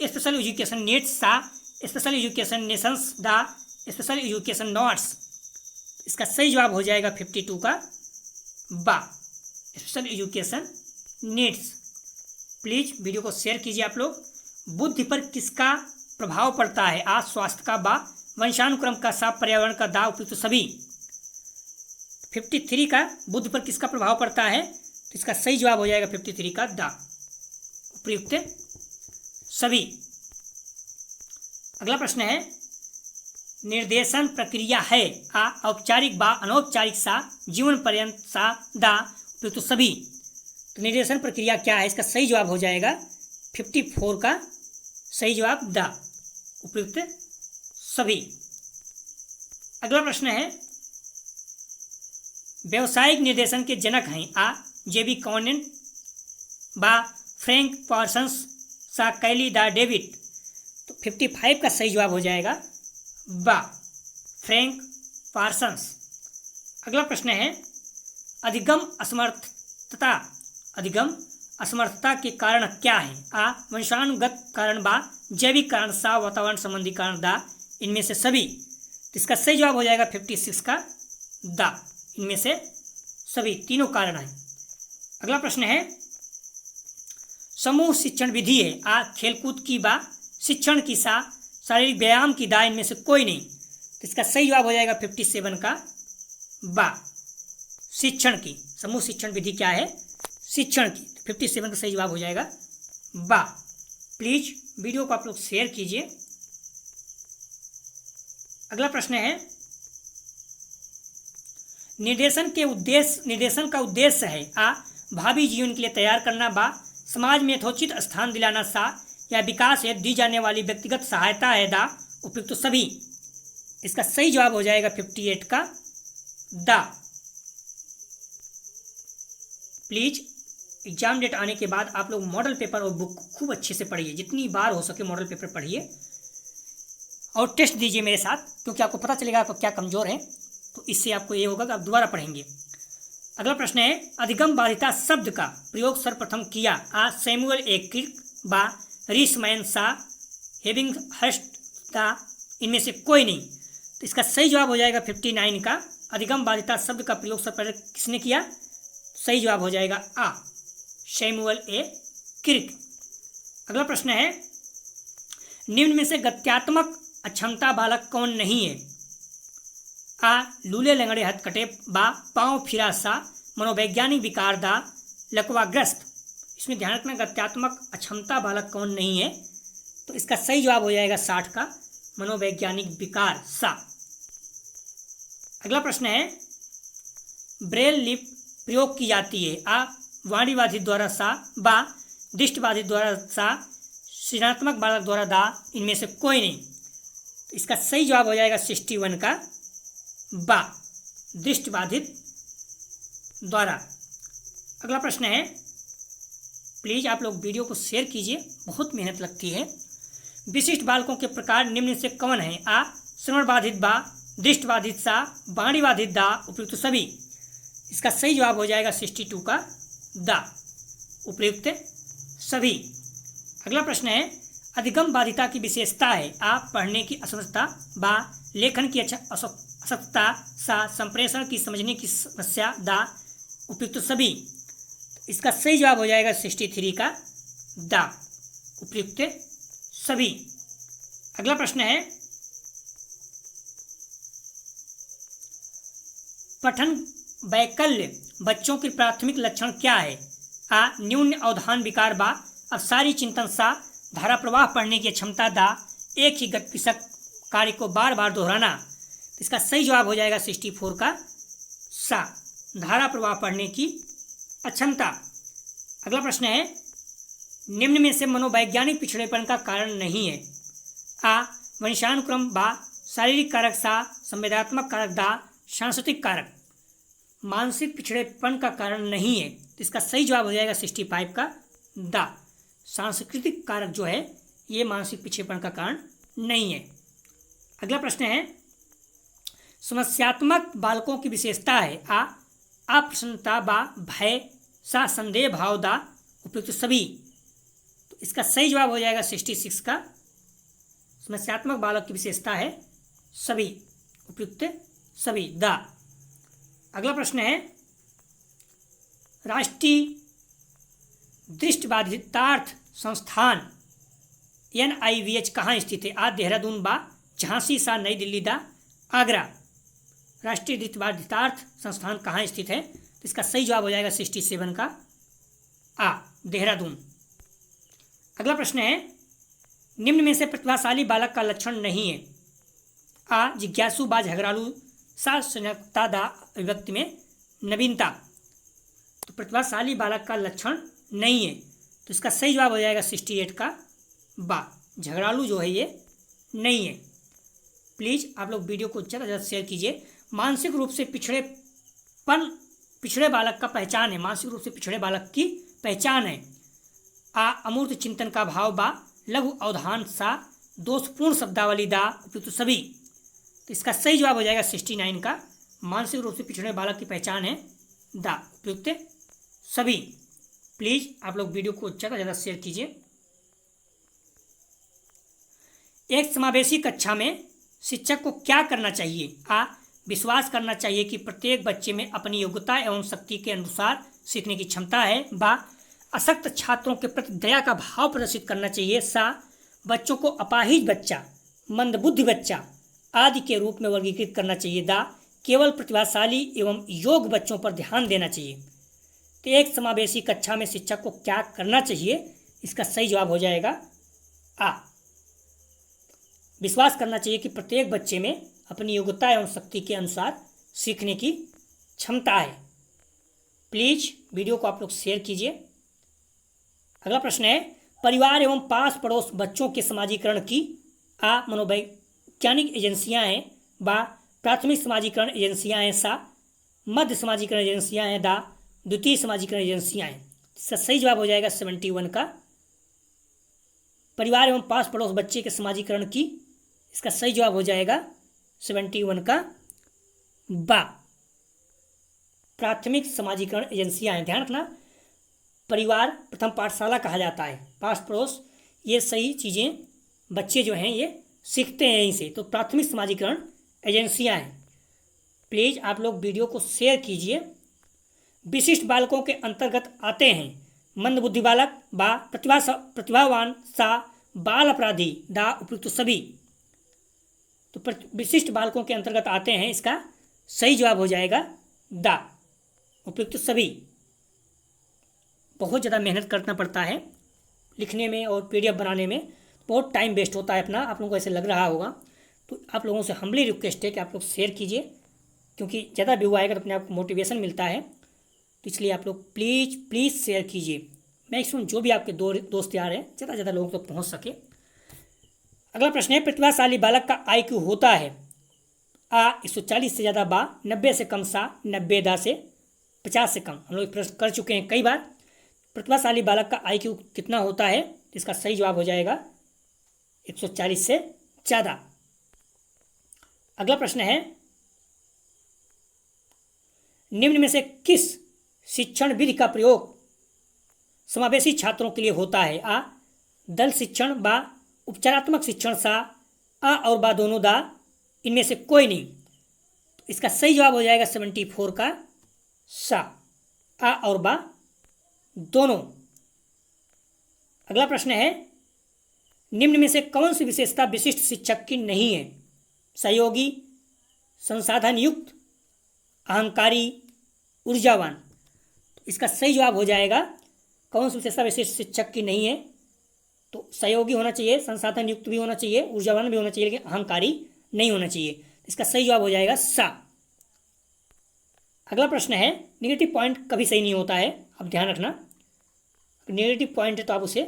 स्पेशल एजुकेशन नीड्स सा, स्पेशल एजुकेशन नेशंस दा, स्पेशल एजुकेशन नॉट्स। इसका सही जवाब हो जाएगा 52 का बा, special education needs. Please video को शेयर कीजिए आप लोग। बुद्धि पर किसका प्रभाव पड़ता है? आ स्वास्थ्य का बा, वंशानुक्रम का सा, पर्यावरण का दा, उपयुक्त सभी। 53 का बुद्धि पर किसका प्रभाव पड़ता है? तो इसका सही जवाब हो जाएगा 53 का दा, उपयुक्त सभी। अगला प्रश्न है, निर्देशन प्रक्रिया है? आ औपचारिक बा, अनौपचारिक सा, जीवन पर्यंत सा, दा, उपयुक्त सभी। तो निर्देशन प्रक्रिया क्या है? इसका सही जवाब हो जाएगा 54 का सही जवाब दा, उपयुक्त सभी। अगला प्रश्न है, व्यवसायिक निर्देशन के जनक हैं? आ JB कॉनेन बा, फ्रैंक पार्सन्स सा, कैली दा, डेविड। तो 55 का सही जवाब हो जाएगा बा, फ्रैंक पार्सन्स। अगला प्रश्न है, अधिगम असमर्थता के कारण क्या है? आ वंशानुगत कारण बा, जैविक कारण सा, वातावरण संबंधी कारण दा, इनमें से सभी। तो इसका सही जवाब हो जाएगा 56 का दा, इनमें से सभी तीनों कारण हैं। अगला प्रश्न है, समूह शिक्षण विधि है? आ खेलकूद की बा, शिक्षण की सा, शारीरिक व्यायाम की दा, इनमें से कोई नहीं। तो इसका सही जवाब हो जाएगा 57 का बा, शिक्षण की। समूह शिक्षण विधि क्या है? शिक्षण की। 57 का सही जवाब हो जाएगा बा। प्लीज वीडियो को आप लोग शेयर कीजिए। अगला प्रश्न है, निर्देशन का उद्देश्य है? आ भावी जीवन के लिए तैयार करना बा, समाज में यथोचित स्थान दिलाना सा, या विकास हेतु दी जाने वाली व्यक्तिगत सहायता है दा, उपयुक्त सभी। इसका सही जवाब हो जाएगा 58 का दा, प्लीज़ एग्जाम डेट आने के बाद आप लोग मॉडल पेपर और बुक खूब अच्छे से पढ़िए, जितनी बार हो सके मॉडल पेपर पढ़िए और टेस्ट दीजिए मेरे साथ, क्योंकि आपको पता चलेगा आपको क्या कमज़ोर है, तो इससे आपको ये होगा कि आप दोबारा पढ़ेंगे। अगला प्रश्न है, अधिगम बाधिता शब्द का प्रयोग सर्वप्रथम किया आ सैमुअल ए क्लिक बा रिसमैन सा हेविंग हर्स्ट दा, इनमें से कोई नहीं। तो इसका सही जवाब हो जाएगा 59 का। अधिगम बाधिता शब्द का प्रयोग सर्वप्रथम किसने किया? सही जवाब हो जाएगा आ, सैमुअल ए क्लिक। अगला प्रश्न है, निम्न में से गत्यात्मक अक्षमता बालक कौन नहीं है? आ लूले लंगड़े हथकटे बा पाँव फिरा सा मनोवैज्ञानिक विकार दा लकवाग्रस्त। इसमें ध्यान रखना गत्यात्मक अक्षमता बालक कौन नहीं है, तो इसका सही जवाब हो जाएगा 60 का, मनोवैज्ञानिक विकार सा। अगला प्रश्न है, ब्रेल लिपि प्रयोग की जाती है आ वाणीबाधित द्वारा सा बा दृष्टिबाधित द्वारा सा सृजनात्मक बालक द्वारा दा, इनमें से कोई नहीं। तो इसका सही जवाब हो जाएगा 61 का बा, दृष्टिबाधित द्वारा। अगला प्रश्न है, प्लीज़ आप लोग वीडियो को शेयर कीजिए, बहुत मेहनत लगती है। विशिष्ट बालकों के प्रकार निम्न से कौन है? आ श्रवण बाधित बा दृष्टिबाधित सा वाणी बाधित दा उपयुक्त सभी। इसका सही जवाब हो जाएगा 62 का दा, उपयुक्त सभी। अगला प्रश्न है, अधिगम बाधिता की विशेषता है आ पढ़ने की असमर्थता बा लेखन की असक्ता सा संप्रेषण की समझने की समस्या दा उपयुक्त सभी। इसका सही जवाब हो जाएगा 63 का दा, उपयुक्त सभी। अगला प्रश्न है, पठन वैकल्य बच्चों के प्राथमिक लक्षण क्या है? आ न्यून अवधान विकार बा अवसारी चिंतन सा धारा प्रवाह पढ़ने की क्षमता दा एक ही गतिविषक कार्य को बार बार दोहराना। इसका सही जवाब हो जाएगा 64 का सा, धारा प्रवाह पढ़ने की अक्षमता। अगला प्रश्न है, निम्न में से मनोवैज्ञानिक पिछड़ेपन का कारण नहीं है? आ वंशानुक्रम बा शारीरिक कारक सा संवेदनात्मक कारक दा सांस्कृतिक कारक। मानसिक पिछड़ेपन का कारण नहीं है, तो इसका सही जवाब हो जाएगा 65 का दा, सांस्कृतिक कारक जो है ये मानसिक पिछड़ेपन का कारण नहीं है। अगला प्रश्न है, समस्यात्मक बालकों की विशेषता है आ अप्रसन्नता बा भय सा संदेह भाव दा उपयुक्त सभी। तो इसका सही जवाब हो जाएगा 66 का, समस्यात्मक बालक की विशेषता है सभी, उपयुक्त सभी दा। अगला प्रश्न है, राष्ट्रीय दृष्टिबाधितार्थ संस्थान NIVH कहाँ स्थित है? आ देहरादून बा झांसी सा नई दिल्ली दा आगरा। राष्ट्रीय दृष्टिबाधितार्थ संस्थान कहाँ स्थित है? तो इसका सही जवाब हो जाएगा 67 का आ, देहरादून। अगला प्रश्न है, निम्न में से प्रतिभाशाली बालक का लक्षण नहीं है? आ जिज्ञासु बा झगड़ालू सा संयक्ता दा अभिव्यक्ति में नवीनता। तो प्रतिभाशाली बालक का लक्षण नहीं है, तो इसका सही जवाब हो जाएगा 68 का बा, झगड़ालू जो है ये नहीं है। प्लीज़ आप लोग वीडियो को ज़्यादा से ज़्यादा शेयर कीजिए। मानसिक रूप से पिछड़े बालक का पहचान है, मानसिक रूप से पिछड़े बालक की पहचान है। आ अमूर्त चिंतन का भाव बा लघु अवधान सा दोषपूर्ण शब्दावली दा उपयुक्त सभी। तो इसका सही जवाब हो जाएगा 69 का, मानसिक रूप से पिछड़े बालक की पहचान है दा, उपयुक्त सभी। प्लीज़ आप लोग वीडियो को ज़्यादा से ज़्यादा शेयर कीजिए। एक समावेशी कक्षा में शिक्षक को क्या करना चाहिए? आ विश्वास करना चाहिए कि प्रत्येक बच्चे में अपनी योग्यता एवं शक्ति के अनुसार सीखने की क्षमता है। बा अशक्त छात्रों के प्रति दया का भाव प्रदर्शित करना चाहिए। सा बच्चों को अपाहिज बच्चा, मंदबुद्धि बच्चा आदि के रूप में वर्गीकृत करना चाहिए। दा केवल प्रतिभाशाली एवं योग्य बच्चों पर ध्यान देना चाहिए। तो एक समावेशी कक्षा में शिक्षक को क्या करना चाहिए? इसका सही जवाब हो जाएगा आ, विश्वास करना चाहिए कि प्रत्येक बच्चे में अपनी योग्यता एवं शक्ति के अनुसार सीखने की क्षमता है। प्लीज़ वीडियो को आप लोग शेयर कीजिए। अगला प्रश्न है, परिवार एवं पास पड़ोस बच्चों के समाजीकरण की आ मनोवैज्ञानिक एजेंसियां हैं। बा प्राथमिक समाजीकरण एजेंसियां हैं। सा मध्य समाजीकरण एजेंसियां हैं। दा द्वितीय समाजीकरण एजेंसियां हैं। इसका सही जवाब हो जाएगा 71 का परिवार एवं पास पड़ोस बच्चे के समाजीकरण की। इसका सही जवाब हो जाएगा 71 का बा। प्राथमिक समाजीकरण एजेंसियां हैं, ध्यान रखना। परिवार प्रथम पाठशाला कहा जाता है, पास पड़ोस ये सही चीज़ें बच्चे जो हैं ये सीखते हैं यहीं से। तो प्राथमिक समाजीकरण एजेंसियां हैं। प्लीज़ आप लोग वीडियो को शेयर कीजिए। विशिष्ट बालकों के अंतर्गत आते हैं मंदबुद्धि बालक, बा प्रतिभावान, सा बाल अपराधी, दा उपयुक्त सभी। तो विशिष्ट बालकों के अंतर्गत आते हैं, इसका सही जवाब हो जाएगा दा उपयुक्त सभी। बहुत ज़्यादा मेहनत करना पड़ता है लिखने में और PDF बनाने में, बहुत टाइम वेस्ट होता है अपना। आप लोगों को ऐसे लग रहा होगा, तो आप लोगों से हम्बली रिक्वेस्ट है कि आप लोग शेयर कीजिए, क्योंकि ज़्यादा व्यू आएगा तो अपने आप को मोटिवेशन मिलता है। तो इसलिए आप लोग प्लीज़ शेयर कीजिए। मैक्सिमम जो भी आपके दोस्त यार हैं ज़्यादा से ज़्यादा लोगों तक पहुँच सके। अगला प्रश्न है, प्रतिभाशाली बालक का IQ होता है आ 140 से ज़्यादा, बा 90 से कम, सा 90, दा से 50 से कम। हम लोग प्रश्न कर चुके हैं कई बार। प्रतिभाशाली बालक का IQ कितना होता है? इसका सही जवाब हो जाएगा 140 से ज़्यादा। अगला प्रश्न है, निम्न में से किस शिक्षण विधि का प्रयोग समावेशी छात्रों के लिए होता है? आ दल शिक्षण, बा उपचारात्मक शिक्षण, सा आ और बा दोनों, दा इनमें से कोई नहीं। तो इसका सही जवाब हो जाएगा 74 का सा, आ और बा दोनों। अगला प्रश्न है, निम्न में से कौन सी विशेषता विशिष्ट शिक्षक की नहीं है? सहयोगी, संसाधन युक्त, अहंकारी, ऊर्जावान। तो इसका सही जवाब हो जाएगा कौन सी विशेषता विशिष्ट शिक्षक की नहीं है? तो सहयोगी होना चाहिए, संसाधन युक्त भी होना चाहिए, ऊर्जावान भी होना चाहिए, लेकिन अहंकारी नहीं होना चाहिए। इसका सही जवाब हो जाएगा सा। अगला प्रश्न है, निगेटिव पॉइंट कभी सही नहीं होता है, अब ध्यान रखना। नेगेटिव पॉइंट है तो आप उसे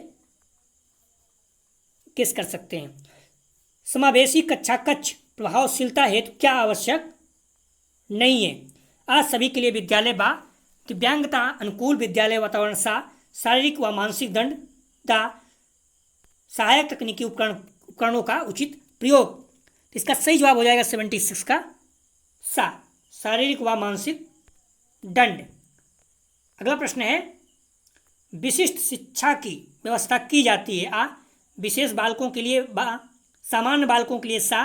किस कर सकते हैं। समावेशी कक्षा कक्ष प्रभावशीलता हेतु क्या आवश्यक नहीं है? आज सभी के लिए विद्यालय, बा दिव्यांगता अनुकूल विद्यालय वातावरण, सा शारीरिक व मानसिक दंड, दा सहायक तकनीकी उपकरणों का उचित प्रयोग। तो इसका सही जवाब हो जाएगा 76 का सा, शारीरिक व मानसिक दंड। अगला प्रश्न है, विशिष्ट शिक्षा की व्यवस्था की जाती है? आ विशेष बालकों के लिए, बा सामान्य बालकों के लिए, सा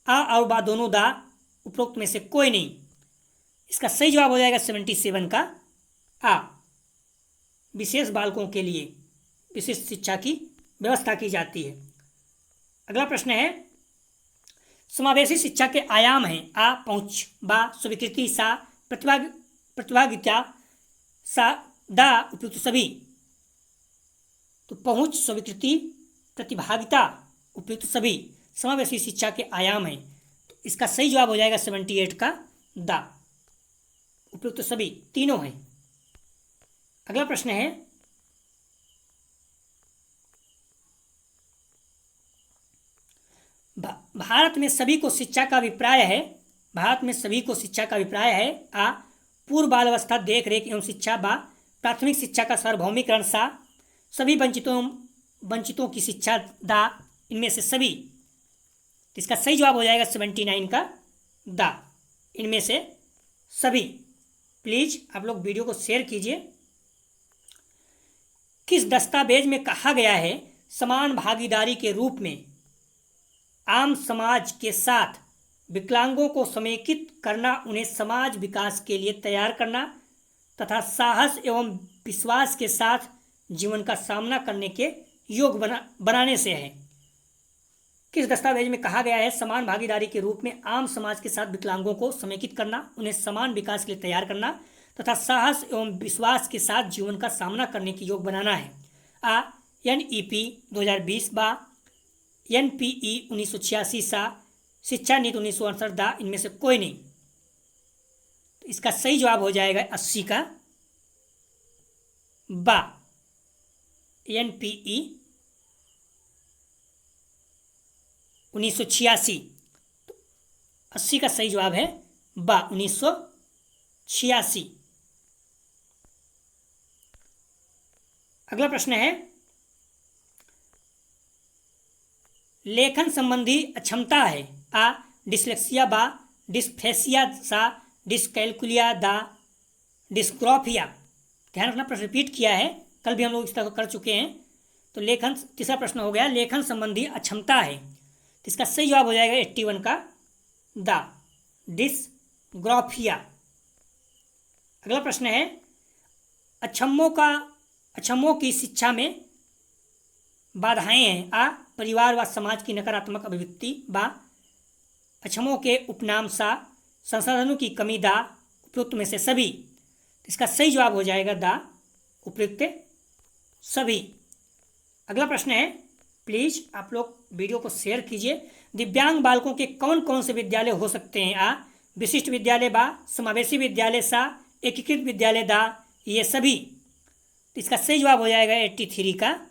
आ और बा दोनों, दा उपरोक्त में से कोई नहीं। इसका सही जवाब हो जाएगा 77 का आ, विशेष बालकों के लिए विशिष्ट शिक्षा की व्यवस्था की जाती है। अगला प्रश्न है, समावेशी शिक्षा के आयाम हैं? आ पहुंच, बा स्वीकृति, सा प्रतिभागिता, सा दा उपयुक्त सभी। तो पहुंच, स्वीकृति, प्रतिभागिता, उपयुक्त सभी समावेशी शिक्षा के आयाम हैं। तो इसका सही जवाब हो जाएगा 78 का दा, उपयुक्त सभी तीनों हैं। अगला प्रश्न है, भारत में सभी को शिक्षा का अभिप्राय है? भारत में सभी को शिक्षा का अभिप्राय है? आ पूर्व बाल अवस्था देख रेख एवं शिक्षा, बा प्राथमिक शिक्षा का सार्वभौमिकरण, सा सभी वंचितों की शिक्षा, दा इनमें से सभी। तो इसका सही जवाब हो जाएगा 79 का दा, इनमें से सभी। प्लीज आप लोग वीडियो को शेयर कीजिए। किस दस्तावेज में कहा गया है समान भागीदारी के रूप में आम समाज के साथ विकलांगों को समेकित करना, उन्हें समाज विकास के लिए तैयार करना तथा साहस एवं विश्वास के साथ जीवन का सामना करने के योग्य बनाने से है? किस दस्तावेज में कहा गया है समान भागीदारी के रूप में आम समाज के साथ विकलांगों को समेकित करना, उन्हें समान विकास के लिए तैयार करना तथा साहस एवं विश्वास के साथ जीवन का सामना करने के योग्य बनाना है? आ NEP 2020, बा NPE 1986, सा शिक्षा नीति 1968, दा इनमें से कोई नहीं। तो इसका सही जवाब हो जाएगा 80 का बा, NPE 1986। तो 80 का सही जवाब है बा 1986। अगला प्रश्न है, लेखन संबंधी अक्षमता है। आ डिस्लेक्सिया, बा डिस्फेसिया, सा डिस्कैलकुलिया, दा डिस्ग्राफिया। ध्यान रखना, प्रश्न रिपीट किया है, कल भी हम लोग इस तरह कर चुके हैं। तो लेखन, तीसरा प्रश्न हो गया, लेखन संबंधी अक्षमता है, तो इसका सही जवाब हो जाएगा 81 का द डिस्ग्राफिया। अगला प्रश्न है, अक्षमों की शिक्षा में बाधाएं हैं। आ परिवार व समाज की नकारात्मक अभिव्यक्ति, बा अक्षमों के उपनाम, सा संसाधनों की कमी, दा उपयुक्त में से सभी। इसका सही जवाब हो जाएगा द उपयुक्त सभी। अगला प्रश्न है, प्लीज आप लोग वीडियो को शेयर कीजिए। दिव्यांग बालकों के कौन कौन से विद्यालय हो सकते हैं। आ विशिष्ट विद्यालय, बा समावेशी विद्यालय, सा एकीकृत विद्यालय, दा ये सभी। तो इसका सही जवाब हो जाएगा 83 का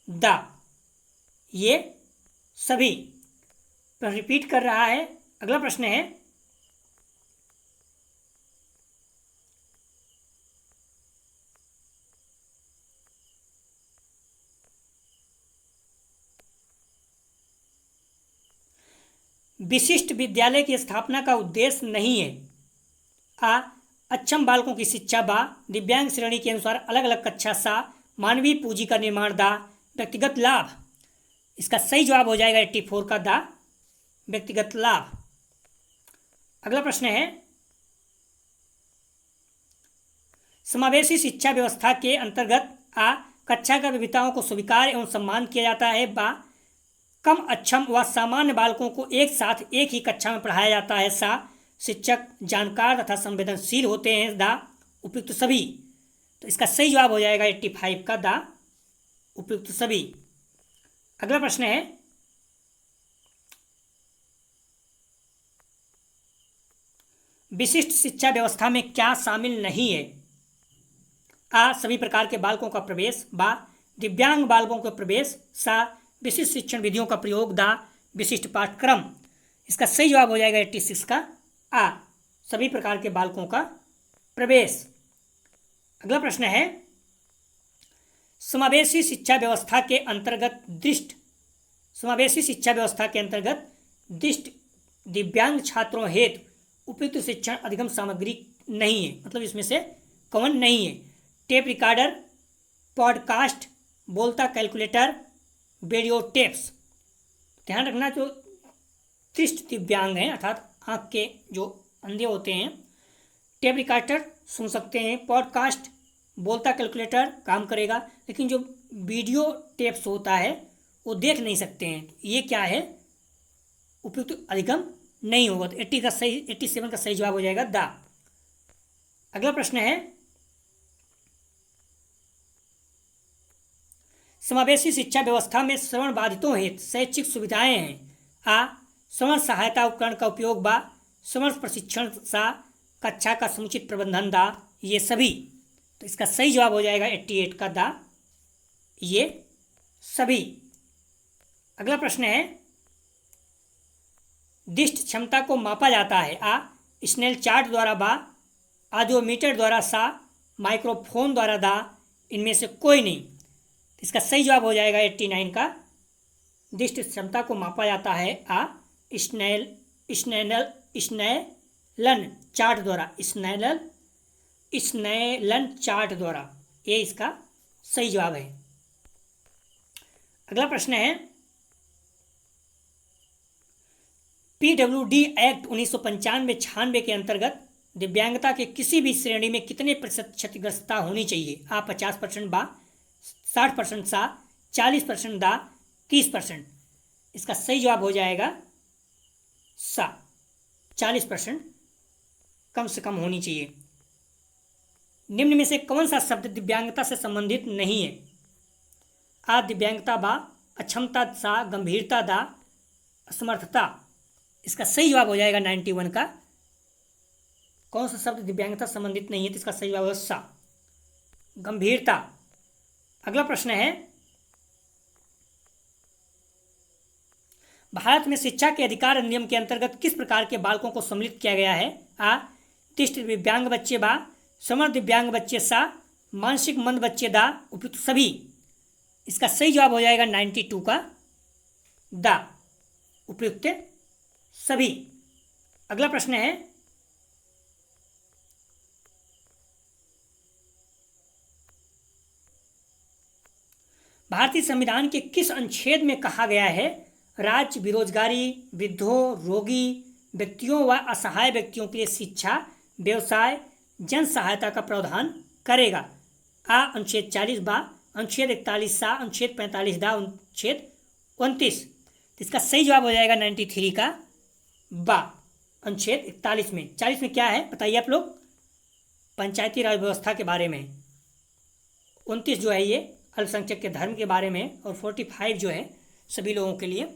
द ये सभी। तो रिपीट कर रहा है। अगला प्रश्न है, विशिष्ट विद्यालय की स्थापना का उद्देश्य नहीं है। आ अक्षम बालकों की शिक्षा, बा दिव्यांग श्रेणी के अनुसार अलग अलग कक्षा, सा मानवीय पूंजी का निर्माण, दा व्यक्तिगत लाभ। इसका सही जवाब हो जाएगा 84 का दा व्यक्तिगत लाभ। अगला प्रश्न है, समावेशी शिक्षा व्यवस्था के अंतर्गत आ कक्षा का विविधताओं को स्वीकार एवं सम्मान किया जाता है, बा कम अक्षम व सामान्य बालकों को एक साथ एक ही कक्षा में पढ़ाया जाता है, सा शिक्षक जानकार तथा संवेदनशील होते हैं, दा उपयुक्त सभी। तो इसका सही जवाब हो जाएगा 85 का दा उपयुक्त सभी। अगला प्रश्न है, विशिष्ट शिक्षा व्यवस्था में क्या शामिल नहीं है। आ सभी प्रकार के बालकों का प्रवेश, बा दिव्यांग बालकों का प्रवेश, सा विशिष्ट शिक्षण विधियों का प्रयोग, दा विशिष्ट पाठ्यक्रम। इसका सही जवाब हो जाएगा 86 का आ सभी प्रकार के बालकों का प्रवेश। अगला प्रश्न है, समावेशी शिक्षा व्यवस्था के अंतर्गत दृष्ट दिव्यांग छात्रों हेतु उपयुक्त शिक्षण अधिगम सामग्री नहीं है, मतलब इसमें से कौन नहीं है। टेप रिकॉर्डर, पॉडकास्ट, बोलता कैलकुलेटर, वीडियो टेप्स। ध्यान रखना, जो दृष्ट दिव्यांग हैं अर्थात आँख के जो अंधे होते हैं, टेप रिकॉर्डर सुन सकते हैं, पॉडकास्ट बोलता कैलकुलेटर काम करेगा, लेकिन जो वीडियो टेप्स होता है वो देख नहीं सकते हैं। ये क्या है, उपयुक्त अधिगम नहीं होगा। तो 87 का सही जवाब हो जाएगा दा। अगला प्रश्न है, समावेशी शिक्षा व्यवस्था में श्रवण बाधितों हेतु शैक्षिक सुविधाएं हैं। आ श्रवण सहायता उपकरण का उपयोग, बा श्रवण प्रशिक्षण, सा कक्षा का समुचित प्रबंधन, दा ये सभी। तो इसका सही जवाब हो जाएगा 88 का दा ये सभी। अगला प्रश्न है, दृष्टि क्षमता को मापा जाता है। आ स्नेल चार्ट द्वारा, बा ऑडियोमीटर द्वारा, सा माइक्रोफोन द्वारा, दा इनमें से कोई नहीं। इसका सही जवाब हो जाएगा 89 का दृष्टि क्षमता को मापा जाता है आ स्नेलन चार्ट द्वारा, स्नेलन चार्ट द्वारा, ये इसका सही जवाब है। अगला प्रश्न है, PWD एक्ट 1995-96 के अंतर्गत दिव्यांगता के किसी भी श्रेणी में कितने प्रतिशत क्षतिग्रस्तता होनी चाहिए। आ 50%, बा 60%, सा 40%, दा 30%। इसका सही जवाब हो जाएगा सा 40% कम से कम होनी चाहिए। निम्न में से कौन सा शब्द दिव्यांगता से संबंधित नहीं है। आ दिव्यांगता, बा अक्षमता, सा गंभीरता, दा असमर्थता। इसका सही जवाब हो जाएगा 91 का कौन सा शब्द दिव्यांगता संबंधित नहीं है। तो इसका सही जवाब होगा सा गंभीरता। अगला प्रश्न है, भारत में शिक्षा के अधिकार अधिनियम के अंतर्गत किस प्रकार के बालकों को सम्मिलित किया गया है। आ दृष्टि दिव्यांग बच्चे, बा श्रवण दिव्यांग बच्चे, सा मानसिक मंद बच्चे दा उपयुक्त सभी। इसका सही जवाब हो जाएगा 92 का दा उपयुक्त सभी। अगला प्रश्न है, भारतीय संविधान के किस अनुच्छेद में कहा गया है राज्य बेरोजगारी, वृद्धों, रोगी व्यक्तियों व असहाय व्यक्तियों के लिए शिक्षा, व्यवसाय, जन सहायता का प्रावधान करेगा? आ अनुच्छेद 40 बा, अनुच्छेद 41 सा, अनुच्छेद 45 दा, अनुच्छेद 29। इसका सही जवाब हो जाएगा 93 का बा, अनुच्छेद 41 में। 40 में क्या है बताइए आप लोग? पंचायती राज व्यवस्था के बारे में। 29 जो है ये अल्पसंख्यक के धर्म के बारे में, और 45 जो है सभी लोगों के लिए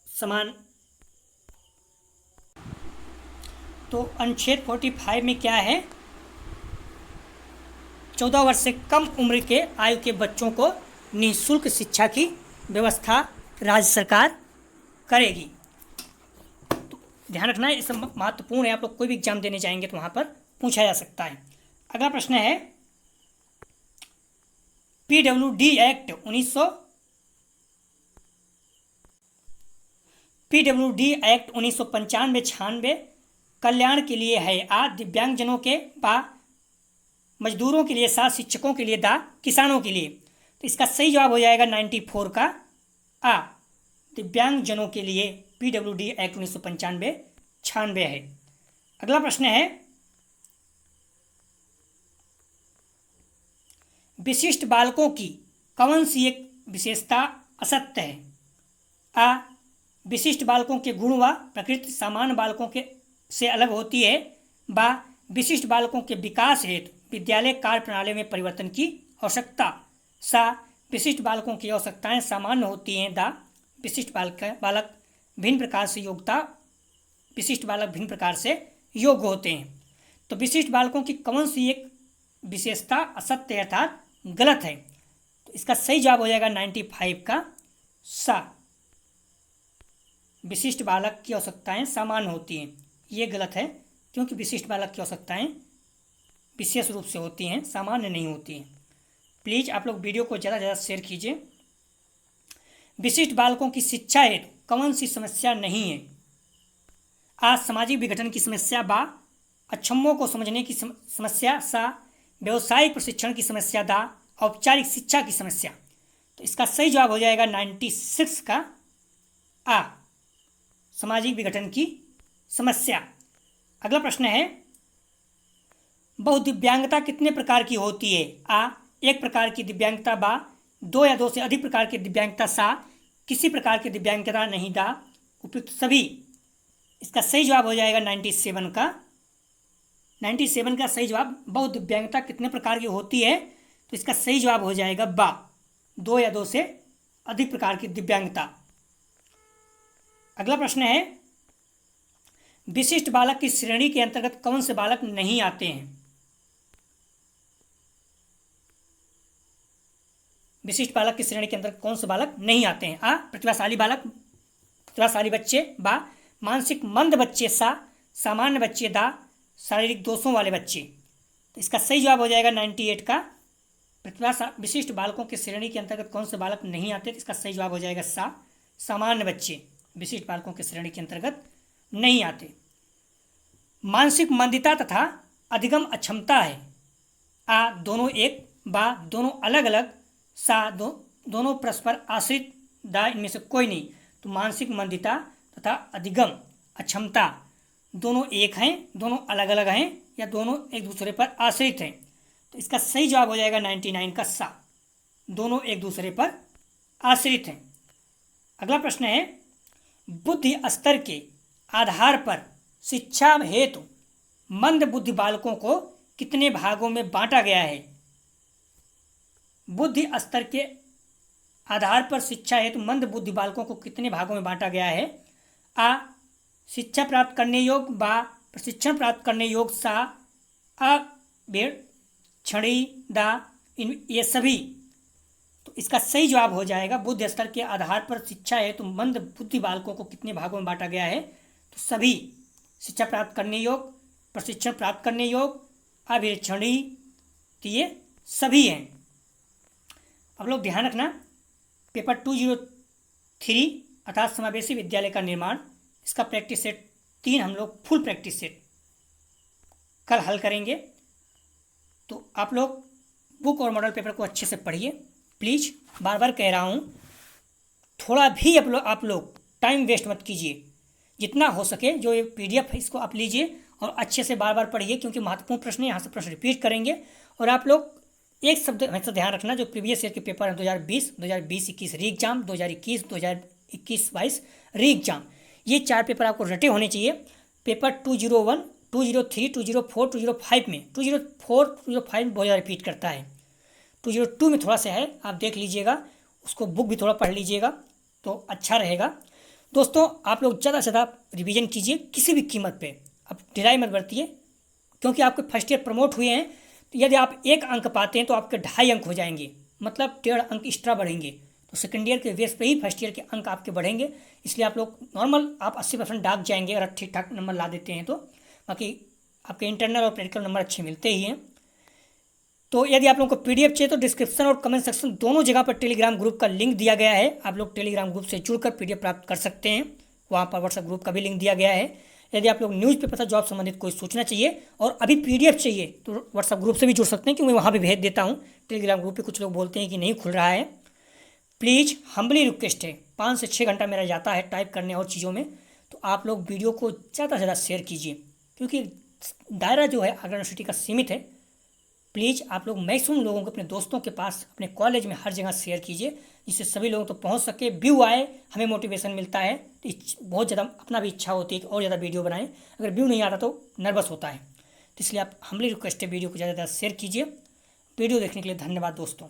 समान। तो अनुच्छेद 45 में क्या है? 14 वर्ष से कम उम्र के आयु के बच्चों को निःशुल्क शिक्षा की व्यवस्था राज्य सरकार करेगी। तो ध्यान रखना है, इस महत्वपूर्ण है। आप लोग कोई भी एग्जाम देने जाएंगे तो वहाँ पर पूछा जा सकता है। अगला प्रश्न है, PWD एक्ट 1995-96 कल्याण के लिए है। आ दिव्यांगजनों के, बा मजदूरों के लिए, सा शिक्षकों के लिए, दा किसानों के लिए। तो इसका सही जवाब हो जाएगा 94 का आ दिव्यांगजनों के लिए। PWD एक्ट 1995-96 है। अगला प्रश्न है, विशिष्ट बालकों की कौन सी एक विशेषता असत्य है? आ विशिष्ट बालकों के गुण व प्रकृति सामान्य बालकों के से अलग होती है। बा विशिष्ट बालकों के विकास हेतु विद्यालय कार्य प्रणाली में परिवर्तन की आवश्यकता। सा विशिष्ट बालकों की आवश्यकताएं सामान्य होती हैं। दा विशिष्ट बालक भिन्न प्रकार से विशिष्ट बालक भिन्न प्रकार से योग्य होते हैं। तो विशिष्ट बालकों की कौन सी एक विशेषता असत्य अर्थात गलत है? तो इसका सही जवाब हो जाएगा 95 का सा विशिष्ट बालक की आवश्यकताएं सामान्य होती हैं। ये गलत है, क्योंकि विशिष्ट बालक की आवश्यकताएं विशेष रूप से होती हैं, सामान्य नहीं होती हैं। प्लीज़ आप लोग वीडियो को ज़्यादा से ज़्यादा शेयर कीजिए। विशिष्ट बालकों की शिक्षा हेतु कौन सी समस्या नहीं है? आ सामाजिक विघटन की समस्या। बा अक्षमों को समझने की समस्या। सा व्यवसायिक प्रशिक्षण की समस्या। दा औपचारिक शिक्षा की समस्या। तो इसका सही जवाब हो जाएगा 96 का आ सामाजिक विघटन की समस्या। अगला प्रश्न है, बहुदिव्यांगता कितने प्रकार की होती है? आ एक प्रकार की दिव्यांगता। बा दो या दो से अधिक प्रकार की दिव्यांगता। सा किसी प्रकार की दिव्यांगता नहीं। दा उपयुक्त सभी। इसका सही जवाब हो जाएगा 97 का। 97 का सही जवाब, बहुदिव्यांगता कितने प्रकार की होती है? तो इसका सही जवाब हो जाएगा बा दो या दो से अधिक प्रकार की दिव्यांगता। अगला प्रश्न है, विशिष्ट बालक की श्रेणी के अंतर्गत कौन से बालक नहीं आते हैं? विशिष्ट बालक की श्रेणी के अंतर्गत कौन से बालक नहीं आते हैं? आ प्रतिभाशाली बालक, प्रतिभाशाली बच्चे। बा मानसिक मंद बच्चे। सा सामान्य बच्चे। दा शारीरिक दोषों वाले बच्चे। तो इसका सही जवाब हो जाएगा 98 का विशिष्ट बालकों की श्रेणी के अंतर्गत कौन से बालक नहीं आते? तो इसका सही जवाब हो जाएगा सा सामान्य बच्चे विशिष्ट बालकों की श्रेणी के अंतर्गत नहीं आते। मानसिक मंदिता तथा अधिगम अक्षमता है। आ दोनों एक। बा दोनों अलग अलग। सा दोनों परस्पर आश्रित। दा इनमें से कोई नहीं। तो मानसिक मंदिता तथा अधिगम अक्षमता दोनों एक हैं, दोनों अलग अलग हैं, या दोनों एक दूसरे पर आश्रित हैं? तो इसका सही जवाब हो जाएगा 99 का सा दोनों एक दूसरे पर आश्रित हैं। अगला प्रश्न है, बुद्धि स्तर के आधार पर शिक्षा हेतु मंद बुद्धि बालकों को कितने भागों में बांटा गया है? बुद्धि स्तर के आधार पर शिक्षा हेतु मंद बुद्धि बालकों को कितने भागों में बांटा गया है? आ शिक्षा प्राप्त करने योग्य। बा प्रशिक्षण प्राप्त करने योग्य। सा क्षणी। दा ये सभी। तो इसका सही जवाब हो जाएगा, बुद्धि स्तर के आधार पर शिक्षा हेतु मंद बुद्धि बालकों को कितने भागों में बांटा गया है? तो सभी। शिक्षा प्राप्त करने योग्य, प्रशिक्षण प्राप्त करने योग्य, अभिरक्षणी, तो ये सभी हैं। अब लोग ध्यान रखना, पेपर 203 अर्थात समावेशी विद्यालय का निर्माण, इसका प्रैक्टिस सेट 3 हम लोग फुल प्रैक्टिस सेट कल हल करेंगे। तो आप लोग बुक और मॉडल पेपर को अच्छे से पढ़िए प्लीज़। बार बार कह रहा हूँ, थोड़ा भी आप लोग टाइम वेस्ट मत कीजिए। जितना हो सके जो ये PDF है इसको आप लीजिए और अच्छे से बार बार पढ़िए, क्योंकि महत्वपूर्ण प्रश्न यहाँ से प्रश्न रिपीट करेंगे। और आप लोग एक शब्द हमेशा ध्यान रखना, जो प्रीवियस ईयर के पेपर हैं 2020-21 री एग्जाम, 2021-22 री एग्जाम, ये 4 पेपर आपको रटे होने चाहिए। पेपर 201, 203, 204, 205 में 204, 205 में बहुत ज़्यादा रिपीट करता है। 202 में थोड़ा सा है, आप देख लीजिएगा, उसको बुक भी थोड़ा पढ़ लीजिएगा तो अच्छा रहेगा। दोस्तों आप लोग ज़्यादा से ज़्यादा रिवीजन कीजिए किसी भी कीमत पे, अब ढिलाई मत बरतिए, क्योंकि आपके फर्स्ट ईयर प्रमोट हुए हैं। तो यदि आप 1 अंक पाते हैं तो आपके 2.5 अंक हो जाएंगे, मतलब 1.5 अंक एक्स्ट्रा बढ़ेंगे। तो सेकेंड ईयर के बेस पे ही फर्स्ट ईयर के अंक आपके बढ़ेंगे, इसलिए आप लोग नॉर्मल आप 80% डाक जाएंगे अगर ठीक ठाक नंबर ला देते हैं तो। बाकी आपके इंटरनल और प्रैक्टिकल नंबर अच्छे मिलते ही हैं। तो यदि आप लोगों को PDF चाहिए तो डिस्क्रिप्शन और कमेंट सेक्शन दोनों जगह पर टेलीग्राम ग्रुप का लिंक दिया गया है। आप लोग टेलीग्राम ग्रुप से जुड़कर PDF प्राप्त कर सकते हैं, वहाँ पर व्हाट्सएप ग्रुप का भी लिंक दिया गया है। यदि आप लोग न्यूज़पेपर तथा जॉब संबंधित कोई सूचना चाहिए और अभी PDF चाहिए तो व्हाट्सएप ग्रुप से भी जुड़ सकते हैं, क्योंकि वहाँ भी भेज देता हूँ। टेलीग्राम ग्रुप पे कुछ लोग बोलते हैं कि नहीं खुल रहा है। प्लीज़ हम्बली रिक्वेस्ट है, 5 से 6 घंटा मेरा जाता है टाइप करने और चीज़ों में, तो आप लोग वीडियो को ज़्यादा से ज़्यादा शेयर कीजिए, क्योंकि दायरा जो है आगरा यूनिवर्सिटी का सीमित है। प्लीज़ आप लोग मैक्सिमम लोगों को अपने दोस्तों के पास, अपने कॉलेज में हर जगह शेयर कीजिए, जिससे सभी लोगों तक पहुंच सके, व्यू आए, हमें मोटिवेशन मिलता है। तो बहुत ज़्यादा अपना भी इच्छा होती है कि और ज़्यादा वीडियो बनाएं, अगर व्यू नहीं आता तो नर्वस होता है। तो इसलिए आप हम्बली रिक्वेस्ट है, वीडियो को ज़्यादा से ज़्यादा शेयर कीजिए। वीडियो देखने के लिए धन्यवाद दोस्तों।